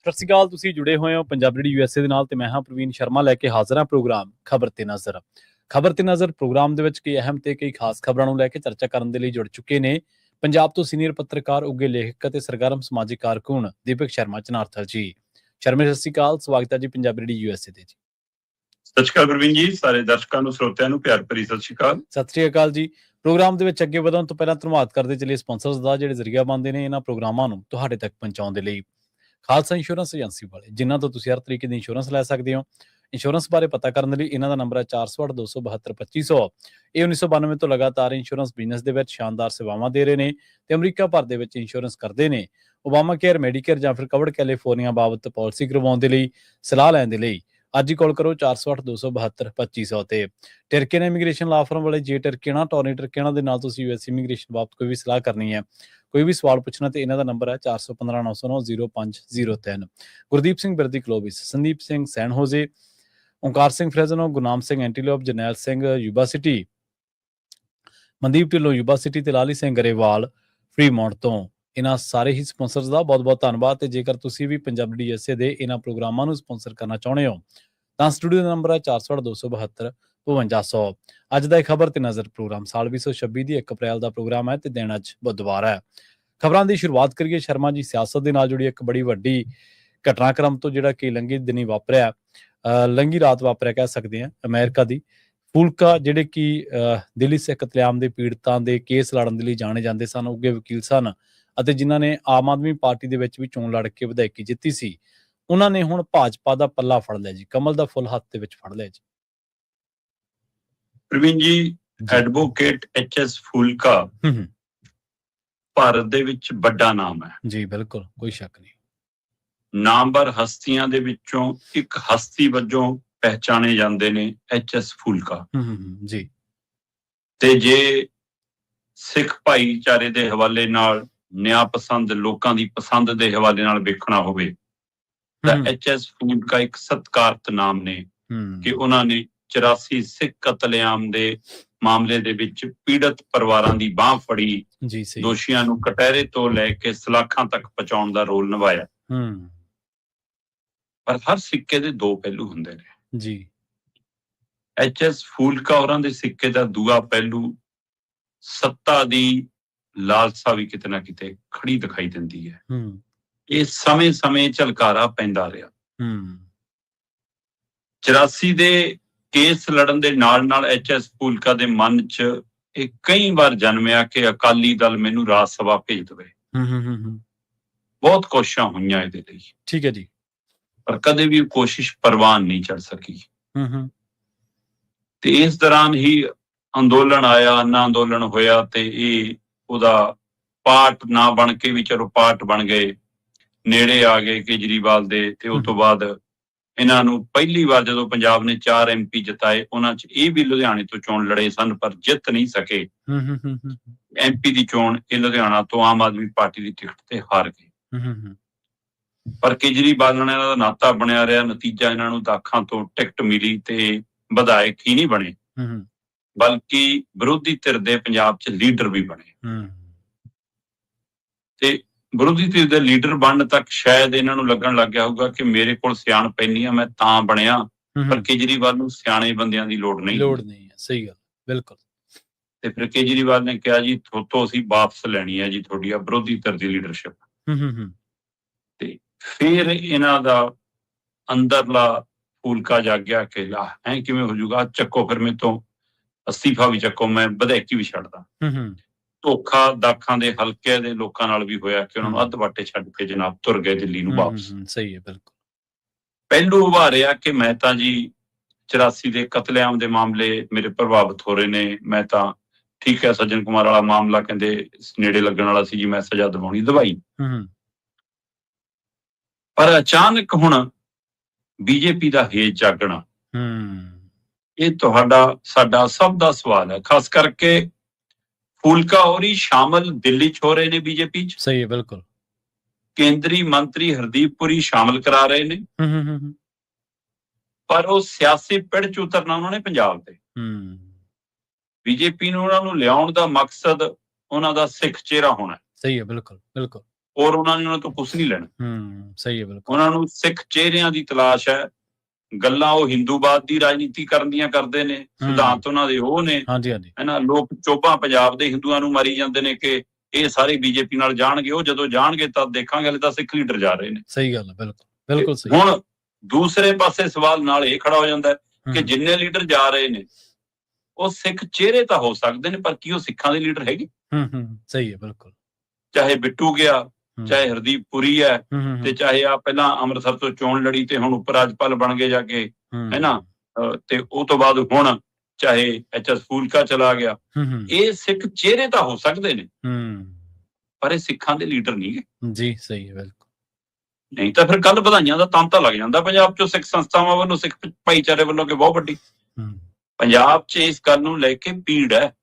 ਸਤਿ ਸ਼੍ਰੀ ਅਕਾਲ। ਤੁਸੀਂ ਜੁੜੇ ਹੋਏ ਹੋ ਪੰਜਾਬ ਰੇਡੀਓ USA ਦੇ ਨਾਲ ਤੇ ਮੈਂ ਹਾਂ ਪ੍ਰਵੀਨ ਸ਼ਰਮਾ ਲੈ ਕੇ ਹਾਜ਼ਰ ਹਾਂ ਪ੍ਰੋਗਰਾਮ ਖਬਰ ਤੇ ਨਜ਼ਰ। ਖਬਰ ਤੇ ਨਜ਼ਰ ਪ੍ਰੋਗਰਾਮ ਦੇ ਵਿੱਚ ਕਈ ਅਹਿਮ ਤੇ ਕਈ ਖਾਸ ਖਬਰਾਂ ਨੂੰ ਲੈ ਕੇ ਚਰਚਾ ਕਰਨ ਦੇ ਲਈ ਜੁੜ ਚੁੱਕੇ ਨੇ ਪੰਜਾਬ ਤੋਂ ਸੀਨੀਅਰ ਪੱਤਰਕਾਰ, ਉੱਘੇ ਲੇਖਕ ਅਤੇ ਸਰਗਰਮ ਸਮਾਜਿਕ ਕਾਰਕੁਨ ਦੀਪਕ ਸ਼ਰਮਾ ਚਨਾਰਥਲ ਜੀ। ਸ਼ਰਮਾ, ਸਤਿ ਸ਼੍ਰੀ ਅਕਾਲ। ਸਵਾਗਤ ਹੈ ਜੀ ਪੰਜਾਬ ਰੇਡੀਓ USA ਤੇ ਜੀ। ਸਤਿ ਸ਼੍ਰੀ ਅਕਾਲ ਪ੍ਰਵੀਨ ਜੀ, ਸਾਰੇ ਦਰਸ਼ਕਾਂ ਨੂੰ, ਸਰੋਤਿਆਂ ਨੂੰ ਪਿਆਰ ਭਰੀ ਸਤਿ ਸ਼੍ਰੀ ਅਕਾਲ। ਸਤਿ ਸ਼੍ਰੀ ਅਕਾਲ ਜੀ। ਪ੍ਰੋਗਰਾਮ ਦੇ ਵਿੱਚ ਅੱਗੇ ਵਧਣ ਤੋਂ ਪਹਿਲਾਂ ਧੰਨਵਾਦ ਕਰਦੇ ਚਲੀਏ ਸਪਾਂਸਰਸ ਦਾ, ਜਿਹੜੇ ਜ਼ਰੀਆ ਬਣਦੇ ਨੇ ਇਹਨਾਂ ਪ੍ਰੋਗਰਾਮਾਂ ਨੂੰ ਤੁਹਾਡੇ ਤੱਕ ਪਹੁੰਚਾਉਣ ਦੇ ਲਈ। ਖਾਲਸਾ ਇੰਸ਼ੋਰੈਂਸ ਏਜੰਸੀ ਵਾਲੇ, ਜਿਨ੍ਹਾਂ ਤੋਂ ਤੁਸੀਂ ਹਰ ਤਰੀਕੇ ਦੀ ਇੰਸ਼ੋਰੈਂਸ ਲੈ ਸਕਦੇ ਹੋ। ਇੰਸ਼ੋਰੈਂਸ ਬਾਰੇ ਪਤਾ ਕਰਨ ਦੇ ਲਈ ਇਹਨਾਂ ਦਾ ਨੰਬਰ ਹੈ 468-272-2500। ਇਹ 1992 ਤੋਂ ਲਗਾਤਾਰ ਇੰਸ਼ੋਰੈਂਸ ਬਿਜ਼ਨਸ ਦੇ ਵਿੱਚ ਸ਼ਾਨਦਾਰ ਸੇਵਾਵਾਂ ਦੇ ਰਹੇ ਨੇ ਤੇ ਅਮਰੀਕਾ ਭਰ ਦੇ ਵਿੱਚ ਇੰਸ਼ੋਰੈਂਸ ਕਰਦੇ ਨੇ। ਓਬਾਮਾ ਕੇਅਰ, ਮੈਡੀਕੇਅਰ ਜਾਂ ਫਿਰ ਕਵਰਡ ਕੈਲੀਫੋਰਨੀਆ ਬਾਬਤ ਪਾਲਿਸੀ ਕਰਵਾਉਣ ਦੇ ਲਈ, ਸਲਾਹ ਲੈਣ ਦੇ ਲਈ ਅੱਜ ਹੀ ਕਾਲ ਕਰੋ 468-272-2500 ਤੇ। ਟਰਕੀਅਨ ਇਮੀਗ੍ਰੇਸ਼ਨ ਲਾ ਫਰਮ ਵਾਲੇ, ਜੇ ਟਰਕੀਅਨ, ਟੋਨੀ ਟਰਕੀਅਨ ਦੇ ਨਾਲ ਤੁਸੀਂ US ਇਮੀਗ੍ਰੇਸ਼ਨ ਬਾਬਤ ਕੋਈ ਵੀ ਸਲਾਹ ਕਰਨੀ ਹੈ, ਕੋਈ ਵੀ ਸਵਾਲ ਪੁੱਛਣਾ, ਤੇ ਇਹਨਾਂ ਦਾ ਨੰਬਰ ਹੈ 415-909-0503। Gurdeep Singh Birdi Clovis, Sandeep Singh San Jose, Onkar Singh Fresno, Gurnam Singh Antelope, Jarnail Singh Yuba City, Mandeep Dhillon Yuba City ਤੇ ਲਾਲੀ ਸਿੰਘ ਗਰੇਵਾਲ ਫਰੀਮੌਂਟ ਤੋਂ। ਇਹਨਾਂ ਸਾਰੇ ਹੀ ਸਪਾਂਸਰਸ ਦਾ ਬਹੁਤ ਬਹੁਤ ਧੰਨਵਾਦ। ਤੇ ਜੇਕਰ ਤੁਸੀਂ ਵੀ ਪੰਜਾਬ ਰੇਡੀਓ USA ਦੇ ਇਹਨਾਂ ਪ੍ਰੋਗਰਾਮਾਂ ਨੂੰ ਸਪਾਂਸਰ ਕਰਨਾ ਚਾਹੁੰਦੇ ਹੋ ਤਾਂ ਸਟੂਡੀਓ ਦਾ ਨੰਬਰ ਹੈ 468-272-5200। ਅੱਜ ਦਾ ਇਹ ਖਬਰ ਤੇ ਨਜ਼ਰ ਪ੍ਰੋਗਰਾਮ ਸਾਲ 2026 ਦੀ 1 ਅਪ੍ਰੈਲ ਦਾ ਪ੍ਰੋਗਰਾਮ ਹੈ ਤੇ ਦਿਨ ਅੱਜ ਬੁੱਧਵਾਰ ਹੈ। ਖਬਰਾਂ ਦੀ ਸ਼ੁਰੂਆਤ ਕਰੀਏ ਸ਼ਰਮਾ ਜੀ ਸਿਆਸਤ ਦੇ ਨਾਲ ਜੁੜੀ ਇੱਕ ਬੜੀ ਵੱਡੀ ਘਟਨਾਕ੍ਰਮ ਤੋਂ, ਜਿਹੜਾ ਕਿ ਲੰਘੀ ਦਿਨੀ ਵਾਪਰਿਆ, ਲੰਘੀ ਰਾਤ ਵਾਪਰਿਆ ਕਹਿ ਸਕਦੇ ਹਾਂ। ਅਮਰੀਕਾ ਦੀ ਫੂਲਕਾ, ਜਿਹੜੇ ਕਿ ਦਿੱਲੀ ਸਿੱਖ ਕਤਲੇਆਮ ਦੇ ਪੀੜਤਾਂ ਦੇ ਕੇਸ ਲੜਨ ਦੇ ਲਈ ਜਾਣੇ ਜਾਂਦੇ ਸਨ, ਉੱਘੇ ਵਕੀਲ ਸਨ ਅਤੇ ਜਿਨ੍ਹਾਂ ਨੇ ਆਮ ਆਦਮੀ ਪਾਰਟੀ ਦੇ ਵਿੱਚ ਵੀ ਚੋਣ ਲੜ ਕੇ ਵਿਧਾਇਕੀ ਜਿੱਤੀ ਸੀ, ਉਹਨਾਂ ਨੇ ਹੁਣ ਭਾਜਪਾ ਦਾ ਪੱਲਾ ਫੜ ਲਿਆ ਜੀ, ਕਮਲ ਦਾ ਫੁੱਲ ਹੱਥ ਦੇ ਵਿੱਚ ਫੜ ਲਿਆ ਜੀ। ਪ੍ਰਵੀਨ ਜੀ, ਐਡਵੋਕੇਟ HS ਫੂਲਕਾ ਭਾਰਤ ਦੇ ਵਿੱਚ ਵੱਡਾ ਨਾਮ ਹੈ ਜੀ, ਬਿਲਕੁਲ, ਕੋਈ ਸ਼ੱਕ ਨਹੀਂ। ਨਾਮਵਰ ਹਸਤੀਆਂ ਦੇ ਵਿੱਚੋਂ ਇੱਕ ਹਸਤੀ ਵਜੋਂ ਪਹਿਚਾਣੇ ਜਾਂਦੇ ਨੇ HS ਫੂਲਕਾ ਜੀ। ਤੇ ਜੇ ਸਿੱਖ ਭਾਈਚਾਰੇ ਦੇ ਹਵਾਲੇ ਨਾਲ, ਨਿਆਂ ਪਸੰਦ ਲੋਕਾਂ ਦੀ ਪਸੰਦ ਦੇ ਹਵਾਲੇ ਨਾਲ ਵੇਖਣਾ ਹੋਵੇ ਤਾਂ HS ਫੂਲਕਾ ਇੱਕ ਸਤਿਕਾਰਤ ਨਾਮ ਨੇ ਕਿ ਉਹਨਾਂ ਨੇ 84 ਸਿੱਖ ਕਤਲੇਆਮ ਦੇ ਮਾਮਲੇ ਦੇ ਵਿੱਚ ਪੀੜਤ ਪਰਿਵਾਰਾਂ ਦੀ ਬਾਹ ਫੜੀ, ਦੋਸ਼ੀਆਂ ਨੂੰ ਕਟਹਿਰੇ ਤੋਂ ਲੈ ਕੇ ਸਲਾਖਾਂ ਤੱਕ ਪਹੁੰਚਾਉਣ ਦਾ ਰੋਲ ਨਿਭਾਇਆ। ਪਰ ਹਰ ਸਿੱਕੇ ਦੇ ਦੋ ਪਹਿਲੂ ਹੁੰਦੇ ਨੇ ਜੀ। HS ਫੂਲਕਾ ਹੋਰਾਂ ਦੇ ਸਿੱਕੇ ਦਾ ਦੂਆ ਪਹਿਲੂ ਸੱਤਾ ਦੀ ਲਾਲਸਾ ਵੀ ਕਿਤੇ ਨਾ ਕਿਤੇ ਖੜੀ ਦਿਖਾਈ ਦਿੰਦੀ ਹੈ। ਇਹ ਸਮੇਂ-ਸਮੇਂ ਝਲਕਾਰਾ ਪੈਂਦਾ ਰਿਹਾ। 84 ਦੇ ਕੇਸ ਲੜਨ ਦੇ ਨਾਲ HS ਫੂਲਕਾ ਦੇ ਮਨ 'ਚ ਇਹ ਕਈ ਵਾਰ ਜਨਮਿਆ ਕਿ ਅਕਾਲੀ ਦਲ ਮੈਨੂੰ ਰਾਜ ਸਭਾ ਭੇਜ ਦੇਵੇ। ਬਹੁਤ ਕੋਸ਼ਿਸ਼ਾਂ ਹੋਈਆਂ ਇਹਦੇ ਲਈ, ਠੀਕ ਹੈ ਜੀ, ਪਰ ਕਦੇ ਵੀ ਕੋਸ਼ਿਸ਼ ਪ੍ਰਵਾਨ ਨਹੀਂ ਚੜ ਸਕੀ। ਤੇ ਇਸ ਦੌਰਾਨ ਹੀ ਅੰਦੋਲਨ ਆਇਆ, ਅੰਨਾ ਅੰਦੋਲਨ ਹੋਇਆ ਤੇ ਇਹ ਉਹਦਾ ਪਾਰਟ ਨਾ ਬਣ ਕੇ ਵੀ ਚਲੋ ਪਾਰਟ ਬਣ ਗਏ, ਨੇੜੇ ਆ ਗਏ ਕੇਜਰੀਵਾਲ ਦੇ। ਤੇ ਉਸ ਤੋਂ ਬਾਅਦ ਇਹਨਾਂ ਨੂੰ ਪਹਿਲੀ ਵਾਰ ਜਦੋਂ ਪੰਜਾਬ ਨੇ 4 MP ਜਿਤਾਏ, ਉਹਨਾਂ 'ਚ ਇਹ ਵੀ ਲੁਧਿਆਣੇ ਤੋਂ ਚੋਣ ਲੜੇ ਸਨ ਪਰ ਜਿੱਤ ਨਹੀਂ ਸਕੇ। MP ਦੀ ਚੋਣ ਇਹ ਲੁਧਿਆਣਾ ਤੋਂ ਆਮ ਆਦਮੀ ਪਾਰਟੀ ਦੀ ਟਿਕਟ ਤੇ ਹਾਰ ਗਏ। ਪਰ ਕੇਜਰੀਵਾਲ ਨਾਲ ਇਹਨਾਂ ਦਾ ਨਾਤਾ ਬਣਿਆ ਰਿਹਾ। ਨਤੀਜਾ ਇਹਨਾਂ ਨੂੰ ਦਾਖਾਂ ਤੋਂ ਟਿਕਟ ਮਿਲੀ ਤੇ ਵਿਧਾਇਕ ਹੀ ਨਹੀਂ ਬਣੇ, ਬਲਕਿ ਵਿਰੋਧੀ ਧਿਰ ਦੇ ਪੰਜਾਬ 'ਚ ਲੀਡਰ ਵੀ ਬਣੇ। ਤੇ ਵਿਰੋਧੀ ਧਿਰ ਦੇ ਲੀਡਰ ਬਣਨ ਤੱਕ ਸ਼ਾਇਦ ਇਹਨਾਂ ਨੂੰ ਲੱਗਣ ਲੱਗ ਗਿਆ ਹੋਊਗਾ ਕਿ ਮੇਰੇ ਕੋਲ ਸਿਆਣਪ ਇੰਨੀ ਆ, ਮੈਂ ਤਾਂ ਬਣਿਆ। ਪਰ ਕੇਜਰੀਵਾਲ ਨੂੰ ਸਿਆਣੇ ਬੰਦਿਆਂ ਦੀ ਲੋੜ ਨਹੀਂ ਹੈ। ਸਹੀ ਗੱਲ, ਬਿਲਕੁਲ। ਤੇ ਫਿਰ ਕੇਜਰੀਵਾਲ ਨੇ ਕਿਹਾ ਜੀ ਤੁਹਾਤੋਂ ਅਸੀਂ ਵਾਪਸ ਲੈਣੀ ਹੈ ਜੀ ਤੁਹਾਡੀ ਆ ਵਿਰੋਧੀ ਧਿਰ ਦੀ ਲੀਡਰਸ਼ਿਪ। ਤੇ ਫਿਰ ਇਹਨਾਂ ਦਾ ਅੰਦਰਲਾ ਫੂਲਕਾ ਜਾਗਿਆ ਕਿ ਐ ਕਿਵੇਂ ਹੋ ਜਾਊਗਾ, ਚੱਕੋ ਫਿਰ ਮੇਰੇ ਤੋਂ ਅਸਤੀਫਾ ਵੀ ਚੱਕੋ, ਮੈਂ ਵਿਧਾਇਕੀ ਵੀ ਛੱਡਦਾ। ਧੋਖਾ ਦਾਖਾਂ ਦੇ ਹਲਕੇ ਦੇ ਲੋਕਾਂ ਨਾਲ ਵੀ ਹੋਇਆ ਕਿ ਉਹਨਾਂ ਨੂੰ ਅੱਧ ਵਾਟੇ ਛੱਡ ਕੇ ਜਨਾਬ ਤੁਰ ਗਏ ਦਿੱਲੀ ਨੂੰ ਵਾਪਸ। ਸਹੀ ਹੈ, ਬਿਲਕੁਲ। ਪਹਿਲੂ ਉਭਾਰਿਆ ਕਿ ਮੈਂ ਤਾਂ ਜੀ 84 ਦੇ ਕਤਲੇਆਮ ਦੇ ਮਾਮਲੇ ਮੇਰੇ ਪ੍ਰਭਾਵਿਤ ਹੋ ਰਹੇ ਨੇ, ਮੈਂ ਤਾਂ ਠੀਕ ਹੈ, ਸੱਜਣ ਕੁਮਾਰ ਵਾਲਾ ਮਾਮਲਾ ਕਹਿੰਦੇ ਨੇੜੇ ਲੱਗਣ ਵਾਲਾ ਸੀ ਜੀ, ਮੈਂ ਸਜ਼ਾ ਦਿਵਾਉਣੀ, ਦਵਾਈ। ਪਰ ਅਚਾਨਕ ਹੁਣ BJP ਦਾ ਹੇਜ ਜਾਗਣਾ, ਇਹ ਸਾਡਾ ਸਭ ਦਾ ਸਵਾਲ ਹੈ। ਖਾਸ ਕਰਕੇ ਫੂਲਕਾ ਹੋਰੀ ਸ਼ਾਮਲ ਦਿੱਲੀ 'ਚ ਹੋ ਰਹੇ ਨੇ BJP 'ਚ। ਸਹੀ ਹੈ, ਬਿਲਕੁਲ। ਕੇਂਦਰੀ ਮੰਤਰੀ ਹਰਦੀਪ ਪੁਰੀ ਸ਼ਾਮਲ ਕਰਾ ਰਹੇ ਨੇ, ਪਰ ਉਹ ਸਿਆਸੀ ਪਿੜ 'ਚ ਉਤਰਨਾ ਉਹਨਾਂ ਨੇ ਪੰਜਾਬ ਤੇ। BJP ਨੂੰ ਉਹਨਾਂ ਨੂੰ ਲਿਆਉਣ ਦਾ ਮਕਸਦ ਉਹਨਾਂ ਦਾ ਸਿੱਖ ਚਿਹਰਾ ਹੋਣਾ। ਸਹੀ ਹੈ, ਬਿਲਕੁਲ, ਬਿਲਕੁਲ। ਔਰ ਉਹਨਾਂ ਨੇ ਉਹਨਾਂ ਤੋਂ ਕੁਝ ਨਹੀਂ ਲੈਣਾ। ਸਹੀ ਹੈ ਬਿਲਕੁਲ। ਉਹਨਾਂ ਨੂੰ ਸਿੱਖ ਚਿਹਰਿਆਂ ਦੀ ਤਲਾਸ਼ ਹੈ। ਗੱਲਾਂ ਉਹ ਹਿੰਦੂਵਾਦ ਦੀ ਰਾਜਨੀਤੀ ਕਰਨ ਦੀਆਂ ਕਰਦੇ ਨੇ, ਸਿਧਾਂਤ ਉਹਨਾਂ ਦੇ ਉਹ ਨੇ, ਹਾਂਜੀ ਹਾਂਜੀ, ਹੈ ਨਾ। ਲੋਕ ਚੋਭਾਂ ਪੰਜਾਬ ਦੇ ਹਿੰਦੂਆਂ ਨੂੰ ਮਾਰੀ ਜਾਂਦੇ ਨੇ ਕਿ ਇਹ ਸਾਰੇ ਬੀਜੇਪੀ ਨਾਲ ਜਾਣਗੇ, ਉਹ ਜਦੋਂ ਜਾਣਗੇ ਤਾਂ ਦੇਖਾਂਗੇ, ਹਲੇ ਤਾਂ ਸਿੱਖ ਲੀਡਰ ਜਾ ਰਹੇ ਨੇ। ਸਹੀ ਗੱਲ ਹੈ, ਬਿਲਕੁਲ ਬਿਲਕੁਲ ਸਹੀ। ਹੁਣ ਦੂਸਰੇ ਪਾਸੇ ਸਵਾਲ ਨਾਲ ਇਹ ਖੜਾ ਹੋ ਜਾਂਦਾ ਕਿ ਜਿੰਨੇ ਲੀਡਰ ਜਾ ਰਹੇ ਨੇ ਉਹ ਸਿੱਖ ਚਿਹਰੇ ਤਾਂ ਹੋ ਸਕਦੇ ਨੇ, ਪਰ ਕੀ ਉਹ ਸਿੱਖਾਂ ਦੇ ਲੀਡਰ ਹੈਗੇ? ਸਹੀ ਹੈ ਬਿਲਕੁਲ। ਚਾਹੇ ਚਾਹੇ ਬਿੱਟੂ ਗਿਆ, ਚਾਹੇ ਹਰਦੀਪ ਪੁਰੀ ਹੈ, ਤੇ ਚਾਹੇ ਆ ਪਹਿਲਾਂ ਅੰਮ੍ਰਿਤਸਰ ਤੋਂ ਚੋਣ ਲੜੀ ਤੇ ਹੁਣ ਉਪ ਰਾਜਪਾਲ ਬਣ ਗਏ ਜਾ ਕੇ, ਹੈ ਨਾ। ਤੇ ਉਹ ਤੋਂ ਬਾਅਦ ਹੁਣ ਚਾਹੇ ਐਚ.ਐਸ. ਫੂਲਕਾ ਚਲਾ ਗਿਆ। ਇਹ ਸਿੱਖ ਚਿਹਰੇ ਤਾਂ ਹੋ ਸਕਦੇ ਨੇ, ਪਰ ਇਹ ਸਿੱਖਾਂ ਦੇ ਲੀਡਰ ਨਹੀਂ ਹੈ। ਜੀ ਸਹੀ ਹੈ ਬਿਲਕੁਲ। ਨਹੀਂ ਤਾਂ ਫਿਰ ਕੱਲ ਵਧਾਈਆਂ ਦਾ ਤਾਂਤਾ ਲੱਗ ਜਾਂਦਾ ਪੰਜਾਬ 'ਚੋਂ ਸਿੱਖ ਸੰਸਥਾਵਾਂ ਵੱਲੋਂ, ਸਿੱਖ ਭਾਈਚਾਰੇ ਵੱਲੋਂ ਕਿ ਬਹੁਤ ਵੱਡੀ ਪੰਜਾਬ 'ਚ ਇਸ ਗੱਲ ਨੂੰ ਲੈ ਕੇ ਪੀੜ ਹੈ।